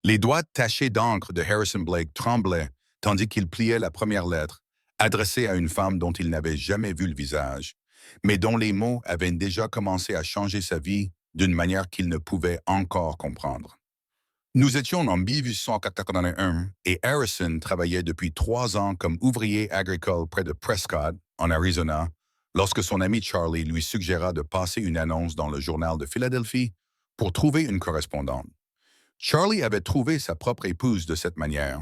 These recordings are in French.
Les doigts tachés d'encre de Harrison Blake tremblaient tandis qu'il pliait la première lettre, adressée à une femme dont il n'avait jamais vu le visage, mais dont les mots avaient déjà commencé à changer sa vie d'une manière qu'il ne pouvait encore comprendre. Nous étions en 1881 et Harrison travaillait depuis 3 ans comme ouvrier agricole près de Prescott, en Arizona, lorsque son ami Charlie lui suggéra de passer une annonce dans le journal de Philadelphie pour trouver une correspondante. Charlie avait trouvé sa propre épouse de cette manière,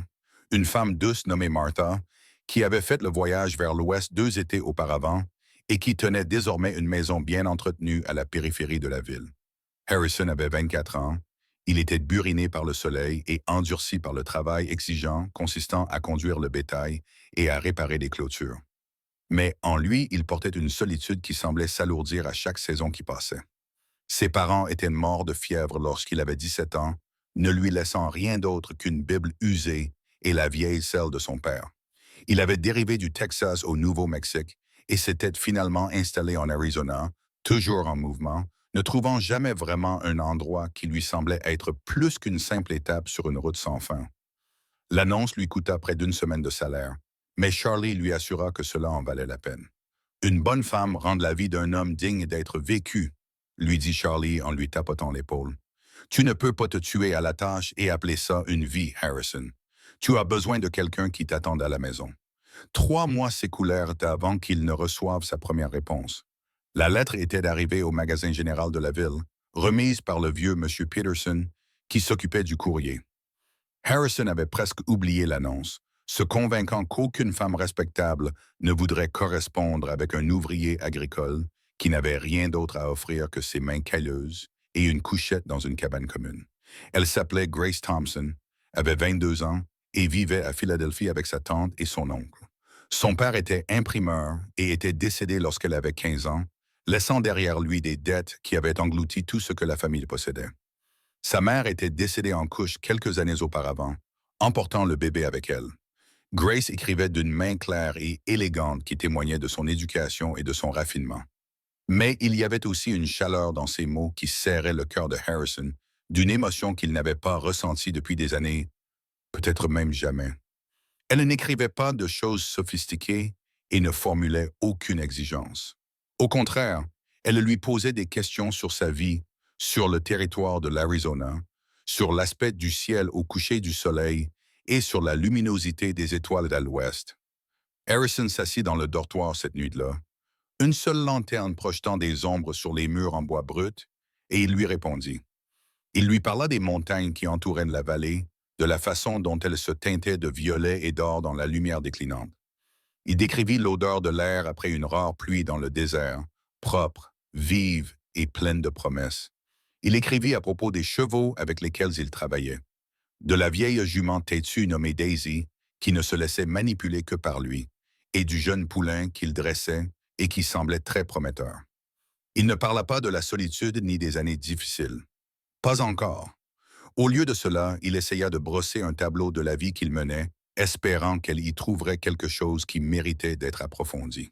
une femme douce nommée Martha, qui avait fait le voyage vers l'ouest 2 étés auparavant et qui tenait désormais une maison bien entretenue à la périphérie de la ville. Harrison avait 24 ans. Il était buriné par le soleil et endurci par le travail exigeant consistant à conduire le bétail et à réparer des clôtures. Mais en lui, il portait une solitude qui semblait s'alourdir à chaque saison qui passait. Ses parents étaient morts de fièvre lorsqu'il avait 17 ans, ne lui laissant rien d'autre qu'une Bible usée et la vieille selle de son père. Il avait dérivé du Texas au Nouveau-Mexique et s'était finalement installé en Arizona, toujours en mouvement, ne trouvant jamais vraiment un endroit qui lui semblait être plus qu'une simple étape sur une route sans fin. L'annonce lui coûta près d'1 semaine de salaire, mais Charlie lui assura que cela en valait la peine. Une bonne femme rend la vie d'un homme digne d'être vécu, lui dit Charlie en lui tapotant l'épaule. Tu ne peux pas te tuer à la tâche et appeler ça une vie, Harrison. Tu as besoin de quelqu'un qui t'attende à la maison. 3 mois s'écoulèrent avant qu'il ne reçoive sa première réponse. La lettre était arrivée au magasin général de la ville, remise par le vieux M. Peterson, qui s'occupait du courrier. Harrison avait presque oublié l'annonce, se convainquant qu'aucune femme respectable ne voudrait correspondre avec un ouvrier agricole qui n'avait rien d'autre à offrir que ses mains calleuses et une couchette dans une cabane commune. Elle s'appelait Grace Thompson, avait 22 ans et vivait à Philadelphie avec sa tante et son oncle. Son père était imprimeur et était décédé lorsqu'elle avait 15 ans, laissant derrière lui des dettes qui avaient englouti tout ce que la famille possédait. Sa mère était décédée en couche quelques années auparavant, emportant le bébé avec elle. Grace écrivait d'une main claire et élégante qui témoignait de son éducation et de son raffinement. Mais il y avait aussi une chaleur dans ses mots qui serrait le cœur de Harrison, d'une émotion qu'il n'avait pas ressentie depuis des années, peut-être même jamais. Elle n'écrivait pas de choses sophistiquées et ne formulait aucune exigence. Au contraire, elle lui posait des questions sur sa vie, sur le territoire de l'Arizona, sur l'aspect du ciel au coucher du soleil et sur la luminosité des étoiles à l'ouest. Harrison s'assit dans le dortoir cette nuit-là, une seule lanterne projetant des ombres sur les murs en bois brut, et il lui répondit. Il lui parla des montagnes qui entouraient la vallée, de la façon dont elles se teintaient de violet et d'or dans la lumière déclinante. Il décrivit l'odeur de l'air après une rare pluie dans le désert, propre, vive et pleine de promesses. Il écrivit à propos des chevaux avec lesquels il travaillait, de la vieille jument têtue nommée Daisy, qui ne se laissait manipuler que par lui, et du jeune poulain qu'il dressait et qui semblait très prometteur. Il ne parla pas de la solitude ni des années difficiles. Pas encore. Au lieu de cela, il essaya de brosser un tableau de la vie qu'il menait, espérant qu'elle y trouverait quelque chose qui méritait d'être approfondi.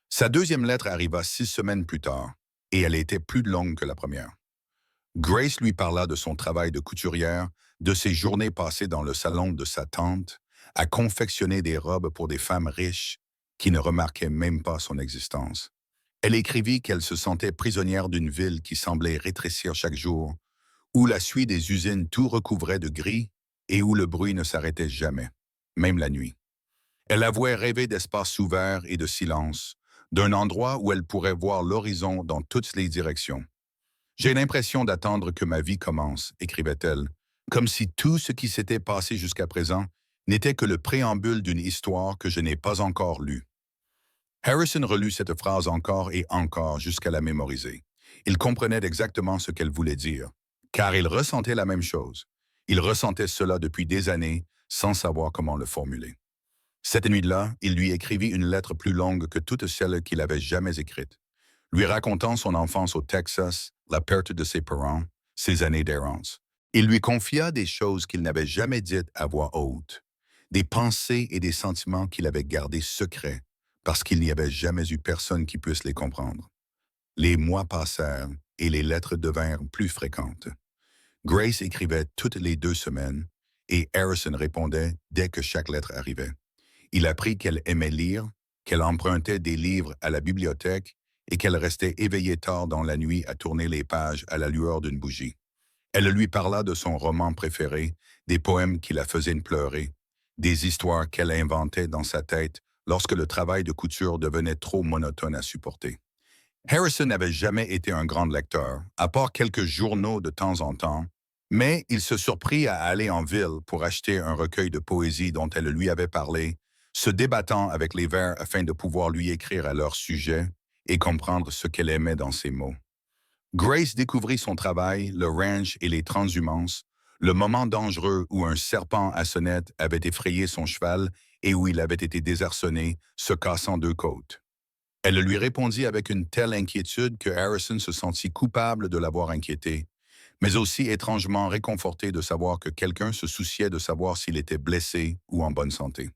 Sa deuxième lettre arriva 6 semaines plus tard, et elle était plus longue que la première. Grace lui parla de son travail de couturière, de ses journées passées dans le salon de sa tante, à confectionner des robes pour des femmes riches qui ne remarquaient même pas son existence. Elle écrivit qu'elle se sentait prisonnière d'une ville qui semblait rétrécir chaque jour, où la suie des usines tout recouvrait de gris et où le bruit ne s'arrêtait jamais, même la nuit. Elle avouait rêver d'espaces ouverts et de silence, d'un endroit où elle pourrait voir l'horizon dans toutes les directions. J'ai l'impression d'attendre que ma vie commence, écrivait-elle, comme si tout ce qui s'était passé jusqu'à présent n'était que le préambule d'une histoire que je n'ai pas encore lue. Harrison relut cette phrase encore et encore jusqu'à la mémoriser. Il comprenait exactement ce qu'elle voulait dire, car il ressentait la même chose. Il ressentait cela depuis des années, sans savoir comment le formuler. Cette nuit-là, il lui écrivit une lettre plus longue que toutes celles qu'il avait jamais écrites, lui racontant son enfance au Texas, la perte de ses parents, ses années d'errance. Il lui confia des choses qu'il n'avait jamais dites à voix haute, des pensées et des sentiments qu'il avait gardés secrets, parce qu'il n'y avait jamais eu personne qui puisse les comprendre. Les mois passèrent et les lettres devinrent plus fréquentes. Grace écrivait toutes les 2 semaines et Harrison répondait dès que chaque lettre arrivait. Il apprit qu'elle aimait lire, qu'elle empruntait des livres à la bibliothèque et qu'elle restait éveillée tard dans la nuit à tourner les pages à la lueur d'une bougie. Elle lui parla de son roman préféré, des poèmes qui la faisaient pleurer, des histoires qu'elle inventait dans sa tête lorsque le travail de couture devenait trop monotone à supporter. Harrison n'avait jamais été un grand lecteur, à part quelques journaux de temps en temps, mais il se surprit à aller en ville pour acheter un recueil de poésie dont elle lui avait parlé, se débattant avec les vers afin de pouvoir lui écrire à leur sujet et comprendre ce qu'elle aimait dans ses mots. Grace découvrit son travail, le ranch et les transhumances, le moment dangereux où un serpent à sonnette avait effrayé son cheval et où il avait été désarçonné, se cassant 2 côtes. Elle lui répondit avec une telle inquiétude que Harrison se sentit coupable de l'avoir inquiété, mais aussi étrangement réconforté de savoir que quelqu'un se souciait de savoir s'il était blessé ou en bonne santé.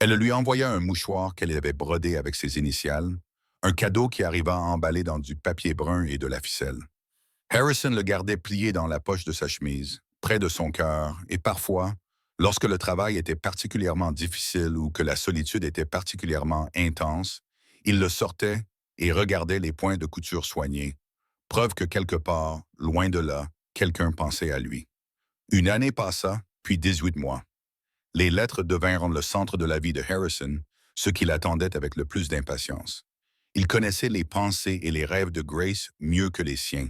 Elle lui envoya un mouchoir qu'elle avait brodé avec ses initiales, un cadeau qui arriva emballé dans du papier brun et de la ficelle. Harrison le gardait plié dans la poche de sa chemise, près de son cœur, et parfois, lorsque le travail était particulièrement difficile ou que la solitude était particulièrement intense, il le sortait et regardait les points de couture soignés, preuve que quelque part, loin de là, quelqu'un pensait à lui. Une année passa, puis 18 mois. Les lettres devinrent le centre de la vie de Harrison, ce qu'il attendait avec le plus d'impatience. Il connaissait les pensées et les rêves de Grace mieux que les siens.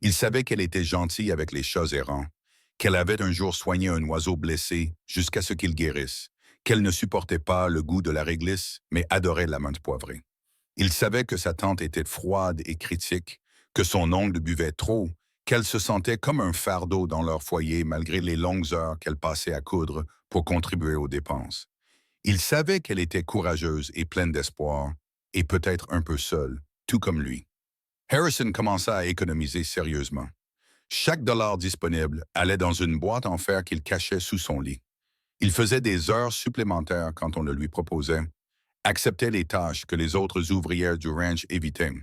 Il savait qu'elle était gentille avec les chats errants, qu'elle avait un jour soigné un oiseau blessé jusqu'à ce qu'il guérisse, qu'elle ne supportait pas le goût de la réglisse, mais adorait la menthe poivrée. Il savait que sa tante était froide et critique, que son oncle buvait trop, qu'elle se sentait comme un fardeau dans leur foyer malgré les longues heures qu'elle passait à coudre pour contribuer aux dépenses. Il savait qu'elle était courageuse et pleine d'espoir, et peut-être un peu seule, tout comme lui. Harrison commença à économiser sérieusement. Chaque dollar disponible allait dans une boîte en fer qu'il cachait sous son lit. Il faisait des heures supplémentaires quand on le lui proposait, acceptait les tâches que les autres ouvrières du ranch évitaient.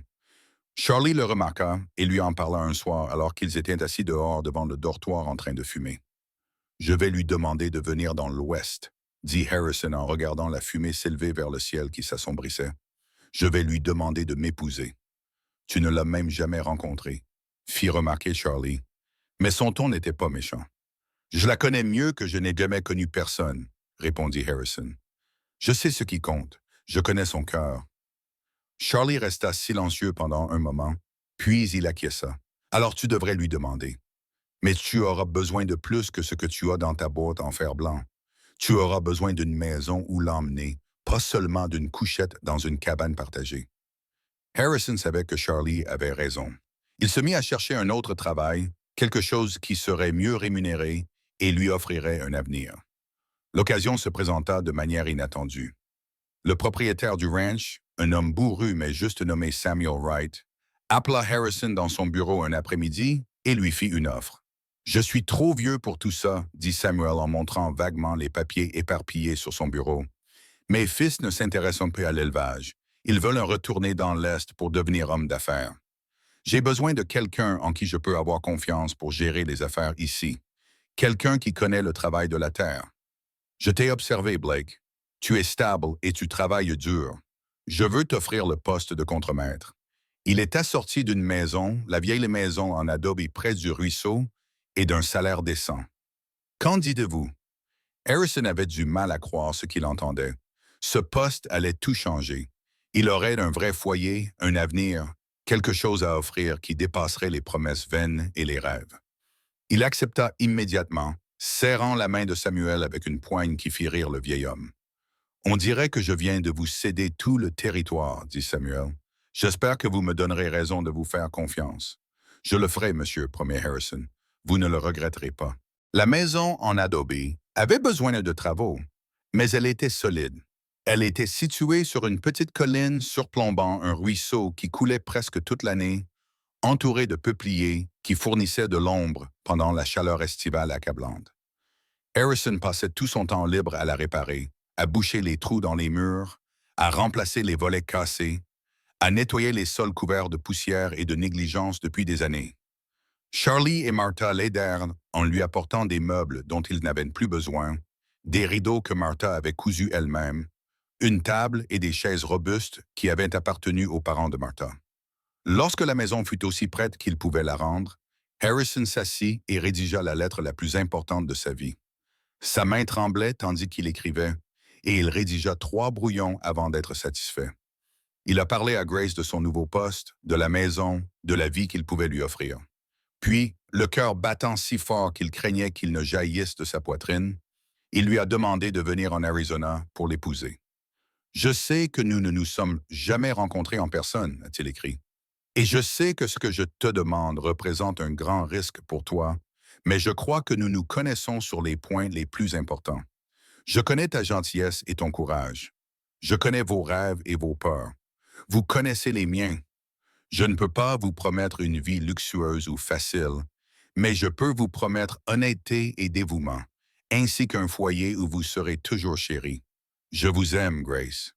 Charlie le remarqua et lui en parla un soir alors qu'ils étaient assis dehors devant le dortoir en train de fumer. « Je vais lui demander de venir dans l'Ouest, » dit Harrison en regardant la fumée s'élever vers le ciel qui s'assombrissait. « Je vais lui demander de m'épouser. » « Tu ne l'as même jamais rencontrée, » fit remarquer Charlie. Mais son ton n'était pas méchant. « Je la connais mieux que je n'ai jamais connu personne, » répondit Harrison. « Je sais ce qui compte. Je connais son cœur. » Charlie resta silencieux pendant un moment, puis il acquiesça. « Alors tu devrais lui demander. Mais tu auras besoin de plus que ce que tu as dans ta boîte en fer blanc. Tu auras besoin d'une maison où l'emmener, pas seulement d'une couchette dans une cabane partagée. » Harrison savait que Charlie avait raison. Il se mit à chercher un autre travail, quelque chose qui serait mieux rémunéré et lui offrirait un avenir. L'occasion se présenta de manière inattendue. Le propriétaire du ranch, un homme bourru mais juste nommé Samuel Wright, appela Harrison dans son bureau un après-midi et lui fit une offre. « Je suis trop vieux pour tout ça, » dit Samuel en montrant vaguement les papiers éparpillés sur son bureau. « Mes fils ne s'intéressent un peu à l'élevage. Ils veulent en retourner dans l'Est pour devenir hommes d'affaires. J'ai besoin de quelqu'un en qui je peux avoir confiance pour gérer les affaires ici. Quelqu'un qui connaît le travail de la terre. Je t'ai observé, Blake. Tu es stable et tu travailles dur. Je veux t'offrir le poste de contremaître. Il est assorti d'une maison, la vieille maison en adobe près du ruisseau, et d'un salaire décent. Qu'en dites-vous? » Harrison avait du mal à croire ce qu'il entendait. Ce poste allait tout changer. Il aurait un vrai foyer, un avenir, quelque chose à offrir qui dépasserait les promesses vaines et les rêves. Il accepta immédiatement, serrant la main de Samuel avec une poigne qui fit rire le vieil homme. « On dirait que je viens de vous céder tout le territoire, » dit Samuel. « J'espère que vous me donnerez raison de vous faire confiance. »« Je le ferai, monsieur, » promet Harrison. « Vous ne le regretterez pas. » La maison en adobe avait besoin de travaux, mais elle était solide. Elle était située sur une petite colline surplombant un ruisseau qui coulait presque toute l'année, entouré de peupliers qui fournissaient de l'ombre pendant la chaleur estivale accablante. Harrison passait tout son temps libre à la réparer, à boucher les trous dans les murs, à remplacer les volets cassés, à nettoyer les sols couverts de poussière et de négligence depuis des années. Charlie et Martha l'aidèrent en lui apportant des meubles dont ils n'avaient plus besoin, des rideaux que Martha avait cousus elle-même, une table et des chaises robustes qui avaient appartenu aux parents de Martha. Lorsque la maison fut aussi prête qu'il pouvait la rendre, Harrison s'assit et rédigea la lettre la plus importante de sa vie. Sa main tremblait tandis qu'il écrivait, et il rédigea 3 brouillons avant d'être satisfait. Il a parlé à Grace de son nouveau poste, de la maison, de la vie qu'il pouvait lui offrir. Puis, le cœur battant si fort qu'il craignait qu'il ne jaillisse de sa poitrine, il lui a demandé de venir en Arizona pour l'épouser. Je sais que nous ne nous sommes jamais rencontrés en personne, a-t-il écrit. Et je sais que ce que je te demande représente un grand risque pour toi, mais je crois que nous nous connaissons sur les points les plus importants. Je connais ta gentillesse et ton courage. Je connais vos rêves et vos peurs. Vous connaissez les miens. Je ne peux pas vous promettre une vie luxueuse ou facile, mais je peux vous promettre honnêteté et dévouement, ainsi qu'un foyer où vous serez toujours chérie. Je vous aime, Grace.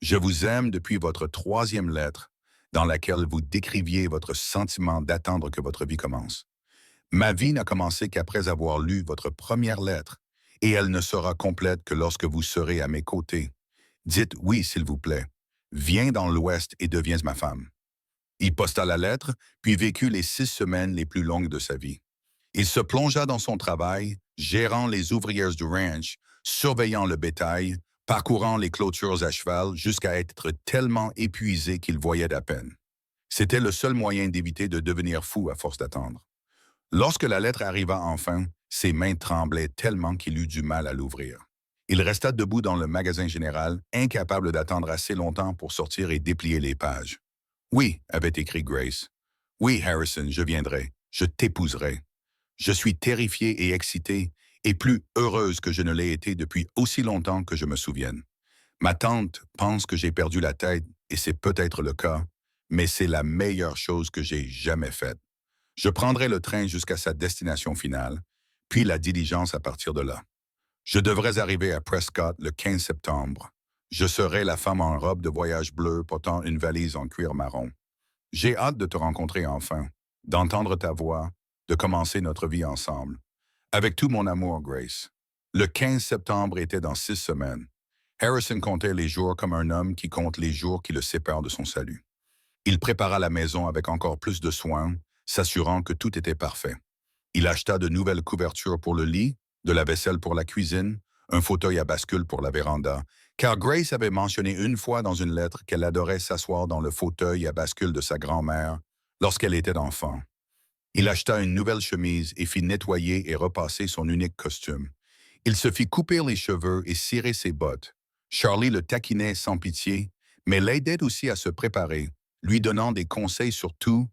Je vous aime depuis votre 3e lettre, dans laquelle vous décriviez votre sentiment d'attendre que votre vie commence. Ma vie n'a commencé qu'après avoir lu votre première lettre, et elle ne sera complète que lorsque vous serez à mes côtés. Dites oui, s'il vous plaît. Viens dans l'Ouest et deviens ma femme. Il posta la lettre, puis vécut les 6 semaines les plus longues de sa vie. Il se plongea dans son travail, gérant les ouvrières du ranch, surveillant le bétail, parcourant les clôtures à cheval jusqu'à être tellement épuisé qu'il voyait à peine. C'était le seul moyen d'éviter de devenir fou à force d'attendre. Lorsque la lettre arriva enfin, ses mains tremblaient tellement qu'il eut du mal à l'ouvrir. Il resta debout dans le magasin général, incapable d'attendre assez longtemps pour sortir et déplier les pages. « Oui, avait écrit Grace. « Oui, Harrison, je viendrai. Je t'épouserai. Je suis terrifiée et excitée, et plus heureuse que je ne l'ai été depuis aussi longtemps que je me souvienne. Ma tante pense que j'ai perdu la tête, et c'est peut-être le cas, mais c'est la meilleure chose que j'ai jamais faite. Je prendrai le train jusqu'à sa destination finale, puis la diligence à partir de là. Je devrais arriver à Prescott le 15 septembre. Je serai la femme en robe de voyage bleue portant une valise en cuir marron. J'ai hâte de te rencontrer enfin, d'entendre ta voix, de commencer notre vie ensemble. Avec tout mon amour, Grace. » Le 15 septembre était dans 6 semaines. Harrison comptait les jours comme un homme qui compte les jours qui le séparent de son salut. Il prépara la maison avec encore plus de soin, s'assurant que tout était parfait. Il acheta de nouvelles couvertures pour le lit, de la vaisselle pour la cuisine, un fauteuil à bascule pour la véranda, car Grace avait mentionné une fois dans une lettre qu'elle adorait s'asseoir dans le fauteuil à bascule de sa grand-mère lorsqu'elle était enfant. Il acheta une nouvelle chemise et fit nettoyer et repasser son unique costume. Il se fit couper les cheveux et cirer ses bottes. Charlie le taquinait sans pitié, mais l'aidait aussi à se préparer, lui donnant des conseils sur tout,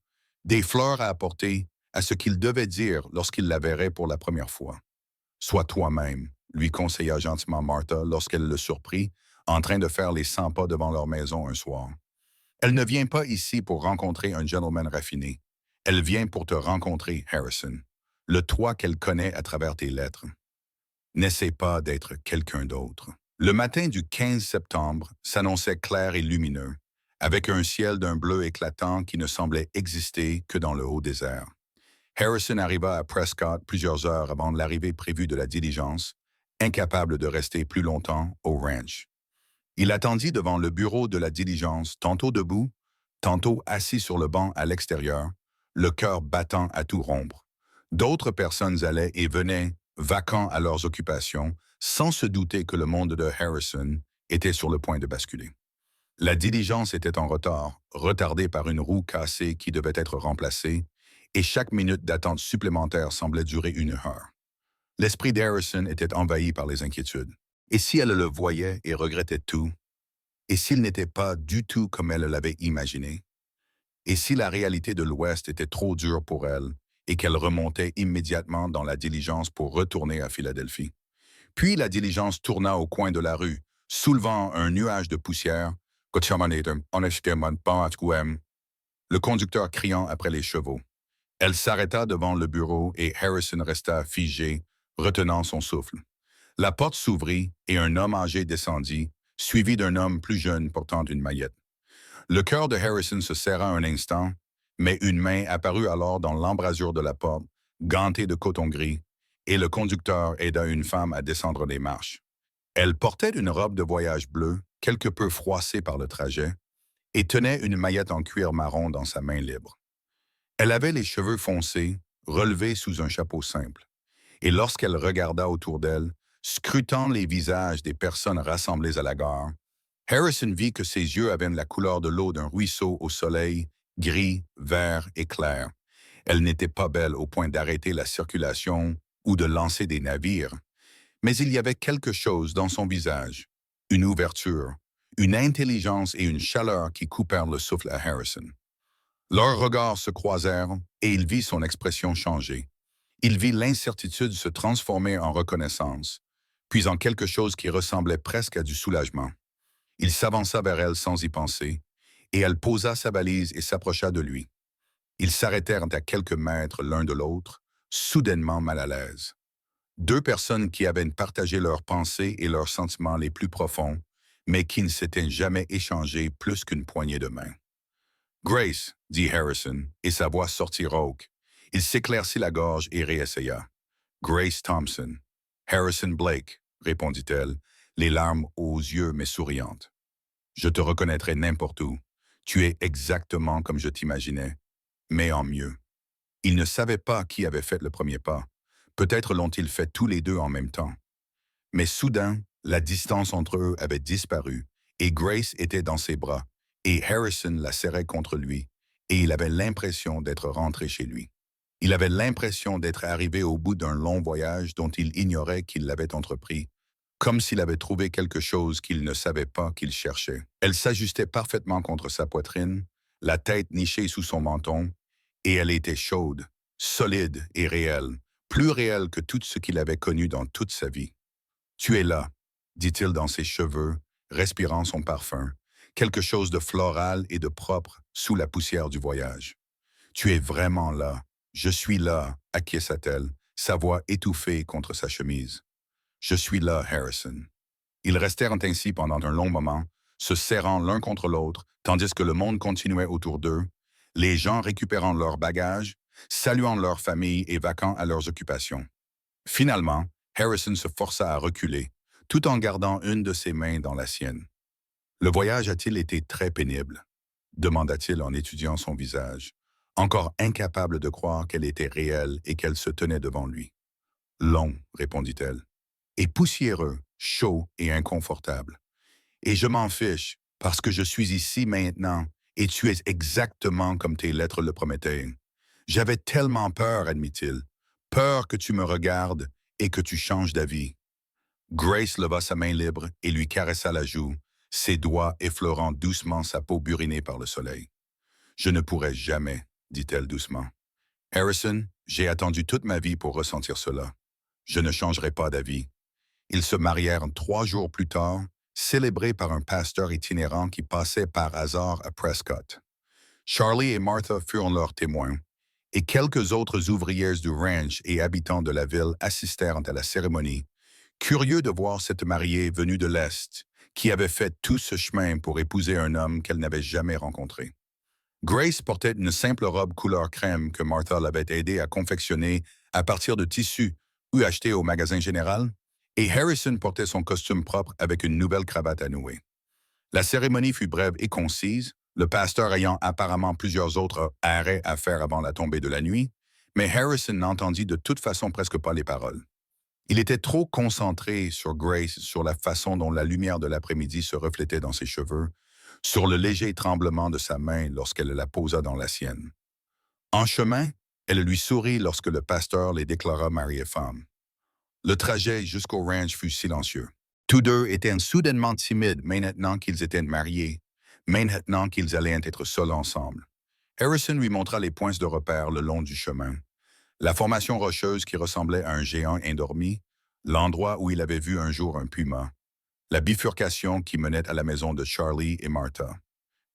des fleurs à apporter, à ce qu'il devait dire lorsqu'il la verrait pour la première fois. « Sois toi-même », lui conseilla gentiment Martha lorsqu'elle le surprit, en train de faire les 100 pas devant leur maison un soir. « Elle ne vient pas ici pour rencontrer un gentleman raffiné. Elle vient pour te rencontrer, Harrison, le toi qu'elle connaît à travers tes lettres. N'essaie pas d'être quelqu'un d'autre. » Le matin du 15 septembre s'annonçait clair et lumineux, avec un ciel d'un bleu éclatant qui ne semblait exister que dans le haut désert. Harrison arriva à Prescott plusieurs heures avant l'arrivée prévue de la diligence, incapable de rester plus longtemps au ranch. Il attendit devant le bureau de la diligence, tantôt debout, tantôt assis sur le banc à l'extérieur, le cœur battant à tout rompre. D'autres personnes allaient et venaient, vacants à leurs occupations, sans se douter que le monde de Harrison était sur le point de basculer. La diligence était en retard, retardée par une roue cassée qui devait être remplacée, et chaque minute d'attente supplémentaire semblait durer 1 heure. L'esprit d'Harrison était envahi par les inquiétudes. Et si elle le voyait et regrettait tout? Et s'il n'était pas du tout comme elle l'avait imaginé? Et si la réalité de l'Ouest était trop dure pour elle et qu'elle remontait immédiatement dans la diligence pour retourner à Philadelphie? Puis la diligence tourna au coin de la rue, soulevant un nuage de poussière, le conducteur criant après les chevaux. Elle s'arrêta devant le bureau et Harrison resta figé, retenant son souffle. La porte s'ouvrit et un homme âgé descendit, suivi d'un homme plus jeune portant une maillette. Le cœur de Harrison se serra un instant, Mais une main apparut alors dans l'embrasure de la porte, gantée de coton gris, et le conducteur aida une femme à descendre les marches. Elle portait une robe de voyage bleue, quelque peu froissée par le trajet, et tenait une maillette en cuir marron dans sa main libre. Elle avait les cheveux foncés, relevés sous un chapeau simple, et lorsqu'elle regarda autour d'elle, scrutant les visages des personnes rassemblées à la gare, Harrison vit que ses yeux avaient la couleur de l'eau d'un ruisseau au soleil, gris, vert et clair. Elle n'était pas belle au point d'arrêter la circulation ou de lancer des navires, mais il y avait quelque chose dans son visage, une ouverture, une intelligence et une chaleur qui coupèrent le souffle à Harrison. Leurs regards se croisèrent et il vit son expression changer. Il vit l'incertitude se transformer en reconnaissance, puis en quelque chose qui ressemblait presque à du soulagement. Il s'avança vers elle sans y penser, et elle posa sa valise et s'approcha de lui. Ils s'arrêtèrent à quelques mètres l'un de l'autre, soudainement mal à l'aise. Deux personnes qui avaient partagé leurs pensées et leurs sentiments les plus profonds, mais qui ne s'étaient jamais échangés plus qu'une poignée de main. Grace, dit Harrison, et sa voix sortit rauque. Il s'éclaircit la gorge et réessaya. Grace Thompson. Harrison Blake, répondit-elle, les larmes aux yeux mais souriante. Je te reconnaîtrai n'importe où. Tu es exactement comme je t'imaginais, mais en mieux. Ils ne savaient pas qui avait fait le premier pas. Peut-être l'ont-ils fait tous les deux en même temps. Mais soudain, la distance entre eux avait disparu, et Grace était dans ses bras, et Harrison la serrait contre lui, et il avait l'impression d'être rentré chez lui. Il avait l'impression d'être arrivé au bout d'un long voyage dont il ignorait qu'il l'avait entrepris, comme s'il avait trouvé quelque chose qu'il ne savait pas qu'il cherchait. Elle s'ajustait parfaitement contre sa poitrine, la tête nichée sous son menton, et elle était chaude, solide et réelle, plus réelle que tout ce qu'il avait connu dans toute sa vie. Tu es là, dit-il dans ses cheveux, respirant son parfum, quelque chose de floral et de propre sous la poussière du voyage. Tu es vraiment là. Je suis là, acquiesça-t-elle, sa voix étouffée contre sa chemise. Je suis là, Harrison. Ils restèrent ainsi pendant un long moment, se serrant l'un contre l'autre, tandis que le monde continuait autour d'eux, les gens récupérant leurs bagages, saluant leurs familles et vaquant à leurs occupations. Finalement, Harrison se força à reculer, tout en gardant une de ses mains dans la sienne. Le voyage a-t-il été très pénible? Demanda-t-il en étudiant son visage, encore incapable de croire qu'elle était réelle et qu'elle se tenait devant lui. Long, répondit-elle, et poussiéreux, chaud et inconfortable. Et je m'en fiche, parce que je suis ici maintenant, et tu es exactement comme tes lettres le promettaient. J'avais tellement peur, admit-il, peur que tu me regardes et que tu changes d'avis. Grace leva sa main libre et lui caressa la joue, ses doigts effleurant doucement sa peau burinée par le soleil. Je ne pourrais jamais, dit-elle doucement. Harrison, j'ai attendu toute ma vie pour ressentir cela. Je ne changerai pas d'avis. Ils se marièrent 3 jours plus tard, célébrés par un pasteur itinérant qui passait par hasard à Prescott. Charlie et Martha furent leurs témoins, et quelques autres ouvrières du ranch et habitants de la ville assistèrent à la cérémonie, curieux de voir cette mariée venue de l'Est, qui avait fait tout ce chemin pour épouser un homme qu'elle n'avait jamais rencontré. Grace portait une simple robe couleur crème que Martha l'avait aidé à confectionner à partir de tissus ou acheté au magasin général, et Harrison portait son costume propre avec une nouvelle cravate à nouer. La cérémonie fut brève et concise, le pasteur ayant apparemment plusieurs autres arrêts à faire avant la tombée de la nuit, mais Harrison n'entendit de toute façon presque pas les paroles. Il était trop concentré sur Grace, sur la façon dont la lumière de l'après-midi se reflétait dans ses cheveux, sur le léger tremblement de sa main lorsqu'elle la posa dans la sienne. En chemin, elle lui sourit lorsque le pasteur les déclara mari et femme. Le trajet jusqu'au ranch fut silencieux. Tous deux étaient soudainement timides maintenant qu'ils étaient mariés, maintenant qu'ils allaient être seuls ensemble. Harrison lui montra les points de repère le long du chemin. La formation rocheuse qui ressemblait à un géant endormi, l'endroit où il avait vu un jour un puma, la bifurcation qui menait à la maison de Charlie et Martha.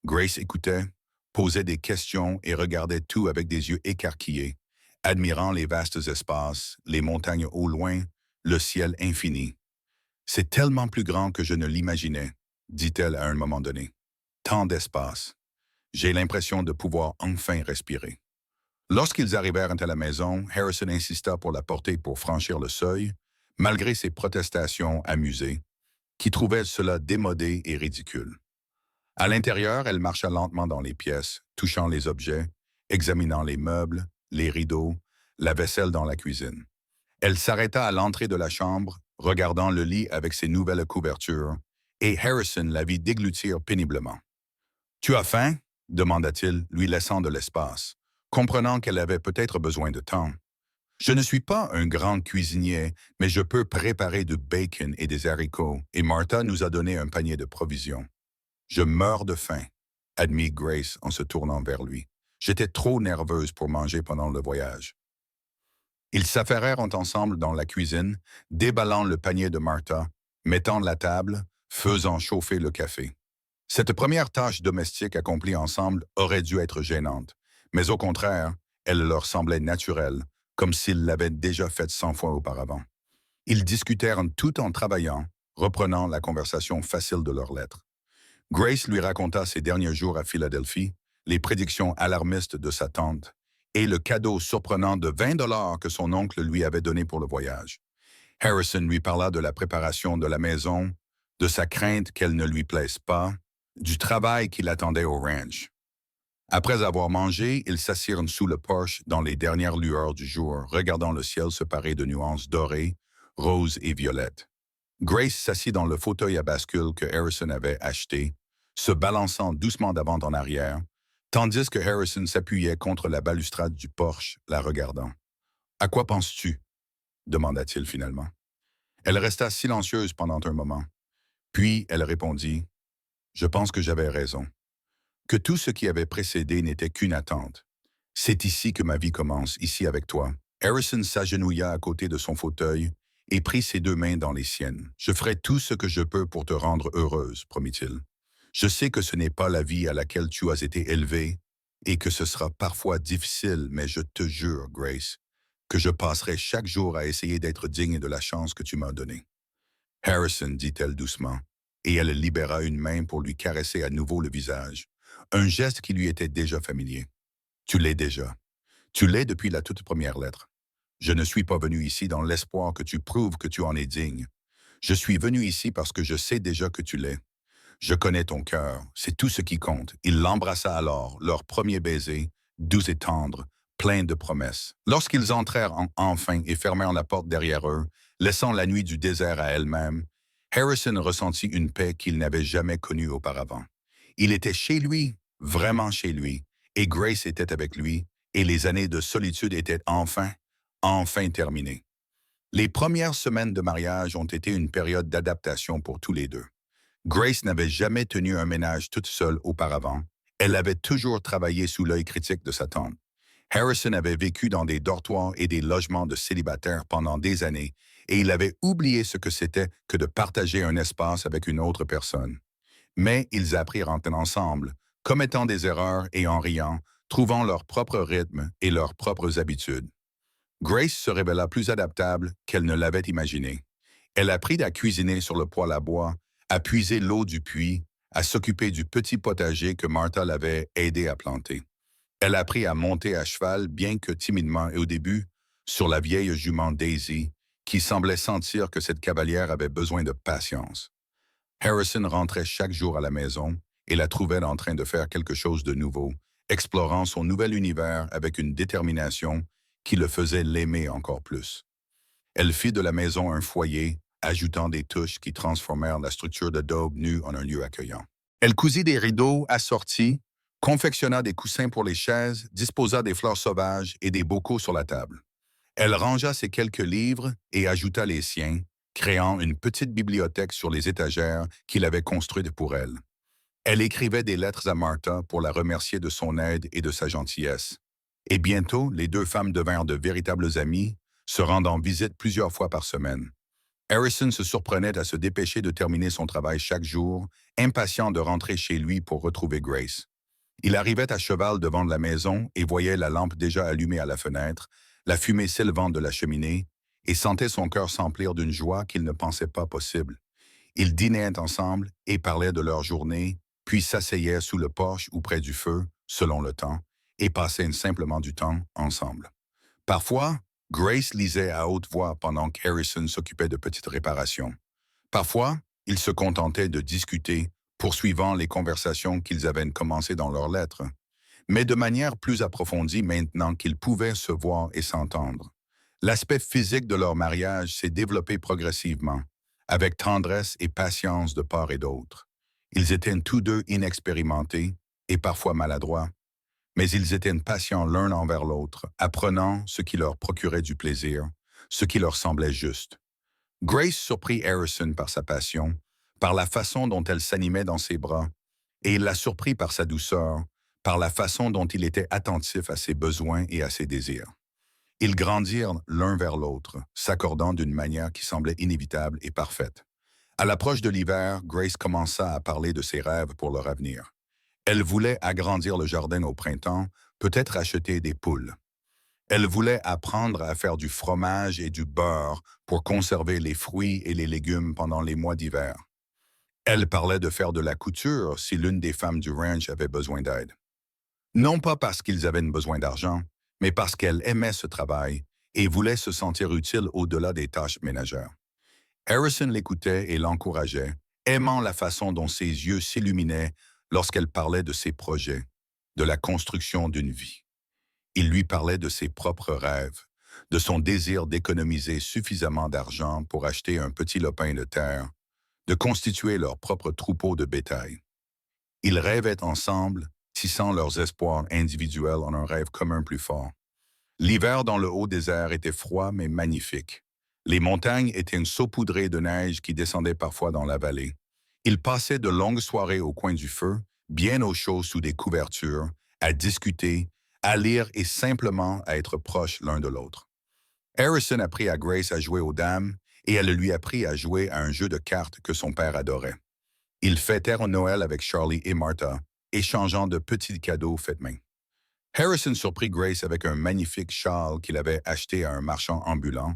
Grace écoutait, posait des questions et regardait tout avec des yeux écarquillés, admirant les vastes espaces, les montagnes au loin, le ciel infini. C'est tellement plus grand que je ne l'imaginais, dit-elle à un moment donné. Tant d'espace. J'ai l'impression de pouvoir enfin respirer. Lorsqu'ils arrivèrent à la maison, Harrison insista pour la porter pour franchir le seuil, malgré ses protestations amusées, qui trouvaient cela démodé et ridicule. À l'intérieur, elle marcha lentement dans les pièces, touchant les objets, examinant les meubles, les rideaux, la vaisselle dans la cuisine. Elle s'arrêta à l'entrée de la chambre, regardant le lit avec ses nouvelles couvertures, et Harrison la vit déglutir péniblement. « Tu as faim ?» demanda-t-il, lui laissant de l'espace, comprenant qu'elle avait peut-être besoin de temps. « Je ne suis pas un grand cuisinier, mais je peux préparer du bacon et des haricots, et Martha nous a donné un panier de provisions. »« Je meurs de faim, » admit Grace en se tournant vers lui. « J'étais trop nerveuse pour manger pendant le voyage. » Ils s'affairèrent ensemble dans la cuisine, déballant le panier de Martha, mettant la table, faisant chauffer le café. Cette première tâche domestique accomplie ensemble aurait dû être gênante, mais au contraire, elle leur semblait naturelle, comme s'ils l'avaient déjà faite 100 fois auparavant. Ils discutèrent tout en travaillant, reprenant la conversation facile de leurs lettres. Grace lui raconta ses derniers jours à Philadelphie, les prédictions alarmistes de sa tante et le cadeau surprenant de 20 $ que son oncle lui avait donné pour le voyage. Harrison lui parla de la préparation de la maison, de sa crainte qu'elle ne lui plaise pas, du travail qui l'attendait au ranch. Après avoir mangé, ils s'assirent sous le porche dans les dernières lueurs du jour, regardant le ciel se parer de nuances dorées, roses et violettes. Grace s'assit dans le fauteuil à bascule que Harrison avait acheté, se balançant doucement d'avant en arrière, tandis que Harrison s'appuyait contre la balustrade du porche, la regardant. « À quoi penses-tu » demanda-t-il finalement. Elle resta silencieuse pendant un moment. Puis elle répondit « Je pense que j'avais raison. Que tout ce qui avait précédé n'était qu'une attente. C'est ici que ma vie commence, ici avec toi. » Harrison s'agenouilla à côté de son fauteuil et prit ses deux mains dans les siennes. « Je ferai tout ce que je peux pour te rendre heureuse, promit-il. Je sais que ce n'est pas la vie à laquelle tu as été élevée et que ce sera parfois difficile, mais je te jure, Grace, que je passerai chaque jour à essayer d'être digne de la chance que tu m'as donnée. » Harrison, dit-elle doucement, et elle libéra une main pour lui caresser à nouveau le visage, un geste qui lui était déjà familier. « Tu l'es déjà. Tu l'es depuis la toute première lettre. Je ne suis pas venu ici dans l'espoir que tu prouves que tu en es digne. Je suis venu ici parce que je sais déjà que tu l'es. Je connais ton cœur, c'est tout ce qui compte. » Il l'embrassa alors, leur premier baiser, doux et tendre, plein de promesses. Lorsqu'ils entrèrent enfin et fermèrent la porte derrière eux, laissant la nuit du désert à elle-même, Harrison ressentit une paix qu'il n'avait jamais connue auparavant. Il était chez lui, vraiment chez lui, et Grace était avec lui, et les années de solitude étaient enfin terminées. Les premières semaines de mariage ont été une période d'adaptation pour tous les deux. Grace n'avait jamais tenu un ménage toute seule auparavant. Elle avait toujours travaillé sous l'œil critique de sa tante. Harrison avait vécu dans des dortoirs et des logements de célibataires pendant des années, et il avait oublié ce que c'était que de partager un espace avec une autre personne. Mais ils apprirent ensemble, commettant des erreurs et en riant, trouvant leur propre rythme et leurs propres habitudes. Grace se révéla plus adaptable qu'elle ne l'avait imaginé. Elle apprit à cuisiner sur le poêle à bois, à puiser l'eau du puits, à s'occuper du petit potager que Martha l'avait aidé à planter. Elle apprit à monter à cheval, bien que timidement et au début, sur la vieille jument Daisy, qui semblait sentir que cette cavalière avait besoin de patience. Harrison rentrait chaque jour à la maison et la trouvait en train de faire quelque chose de nouveau, explorant son nouvel univers avec une détermination qui le faisait l'aimer encore plus. Elle fit de la maison un foyer, ajoutant des touches qui transformèrent la structure de daube nue en un lieu accueillant. Elle cousit des rideaux assortis, confectionna des coussins pour les chaises, disposa des fleurs sauvages et des bocaux sur la table. Elle rangea ses quelques livres et ajouta les siens, créant une petite bibliothèque sur les étagères qu'il avait construite pour elle. Elle écrivait des lettres à Martha pour la remercier de son aide et de sa gentillesse. Et bientôt, les deux femmes devinrent de véritables amies, se rendant visite plusieurs fois par semaine. Harrison se surprenait à se dépêcher de terminer son travail chaque jour, impatient de rentrer chez lui pour retrouver Grace. Il arrivait à cheval devant la maison et voyait la lampe déjà allumée à la fenêtre, la fumée s'élevant de la cheminée, et sentait son cœur s'emplir d'une joie qu'il ne pensait pas possible. Ils dînaient ensemble et parlaient de leur journée, puis s'asseyaient sous le porche ou près du feu, selon le temps, et passaient simplement du temps ensemble. Parfois, Grace lisait à haute voix pendant qu'Harrison s'occupait de petites réparations. Parfois, ils se contentaient de discuter, poursuivant les conversations qu'ils avaient commencées dans leurs lettres, mais de manière plus approfondie maintenant qu'ils pouvaient se voir et s'entendre. L'aspect physique de leur mariage s'est développé progressivement, avec tendresse et patience de part et d'autre. Ils étaient tous deux inexpérimentés et parfois maladroits, mais ils étaient patients l'un envers l'autre, apprenant ce qui leur procurait du plaisir, ce qui leur semblait juste. Grace surprit Harrison par sa passion, par la façon dont elle s'animait dans ses bras, et il l'a surpris par sa douceur, par la façon dont il était attentif à ses besoins et à ses désirs. Ils grandirent l'un vers l'autre, s'accordant d'une manière qui semblait inévitable et parfaite. À l'approche de l'hiver, Grace commença à parler de ses rêves pour leur avenir. Elle voulait agrandir le jardin au printemps, peut-être acheter des poules. Elle voulait apprendre à faire du fromage et du beurre pour conserver les fruits et les légumes pendant les mois d'hiver. Elle parlait de faire de la couture si l'une des femmes du ranch avait besoin d'aide. Non pas parce qu'ils avaient besoin d'argent, mais parce qu'elle aimait ce travail et voulait se sentir utile au-delà des tâches ménagères. Harrison l'écoutait et l'encourageait, aimant la façon dont ses yeux s'illuminaient lorsqu'elle parlait de ses projets, de la construction d'une vie. Il lui parlait de ses propres rêves, de son désir d'économiser suffisamment d'argent pour acheter un petit lopin de terre, de constituer leur propre troupeau de bétail. Ils rêvaient ensemble, tissant leurs espoirs individuels en un rêve commun plus fort. L'hiver dans le haut désert était froid mais magnifique. Les montagnes étaient saupoudrées de neige qui descendait parfois dans la vallée. Ils passaient de longues soirées au coin du feu, bien au chaud sous des couvertures, à discuter, à lire et simplement à être proches l'un de l'autre. Harrison apprit à Grace à jouer aux dames et elle lui apprit à jouer à un jeu de cartes que son père adorait. Ils fêtèrent Noël avec Charlie et Martha, échangeant de petits cadeaux faits main. Harrison surprit Grace avec un magnifique châle qu'il avait acheté à un marchand ambulant,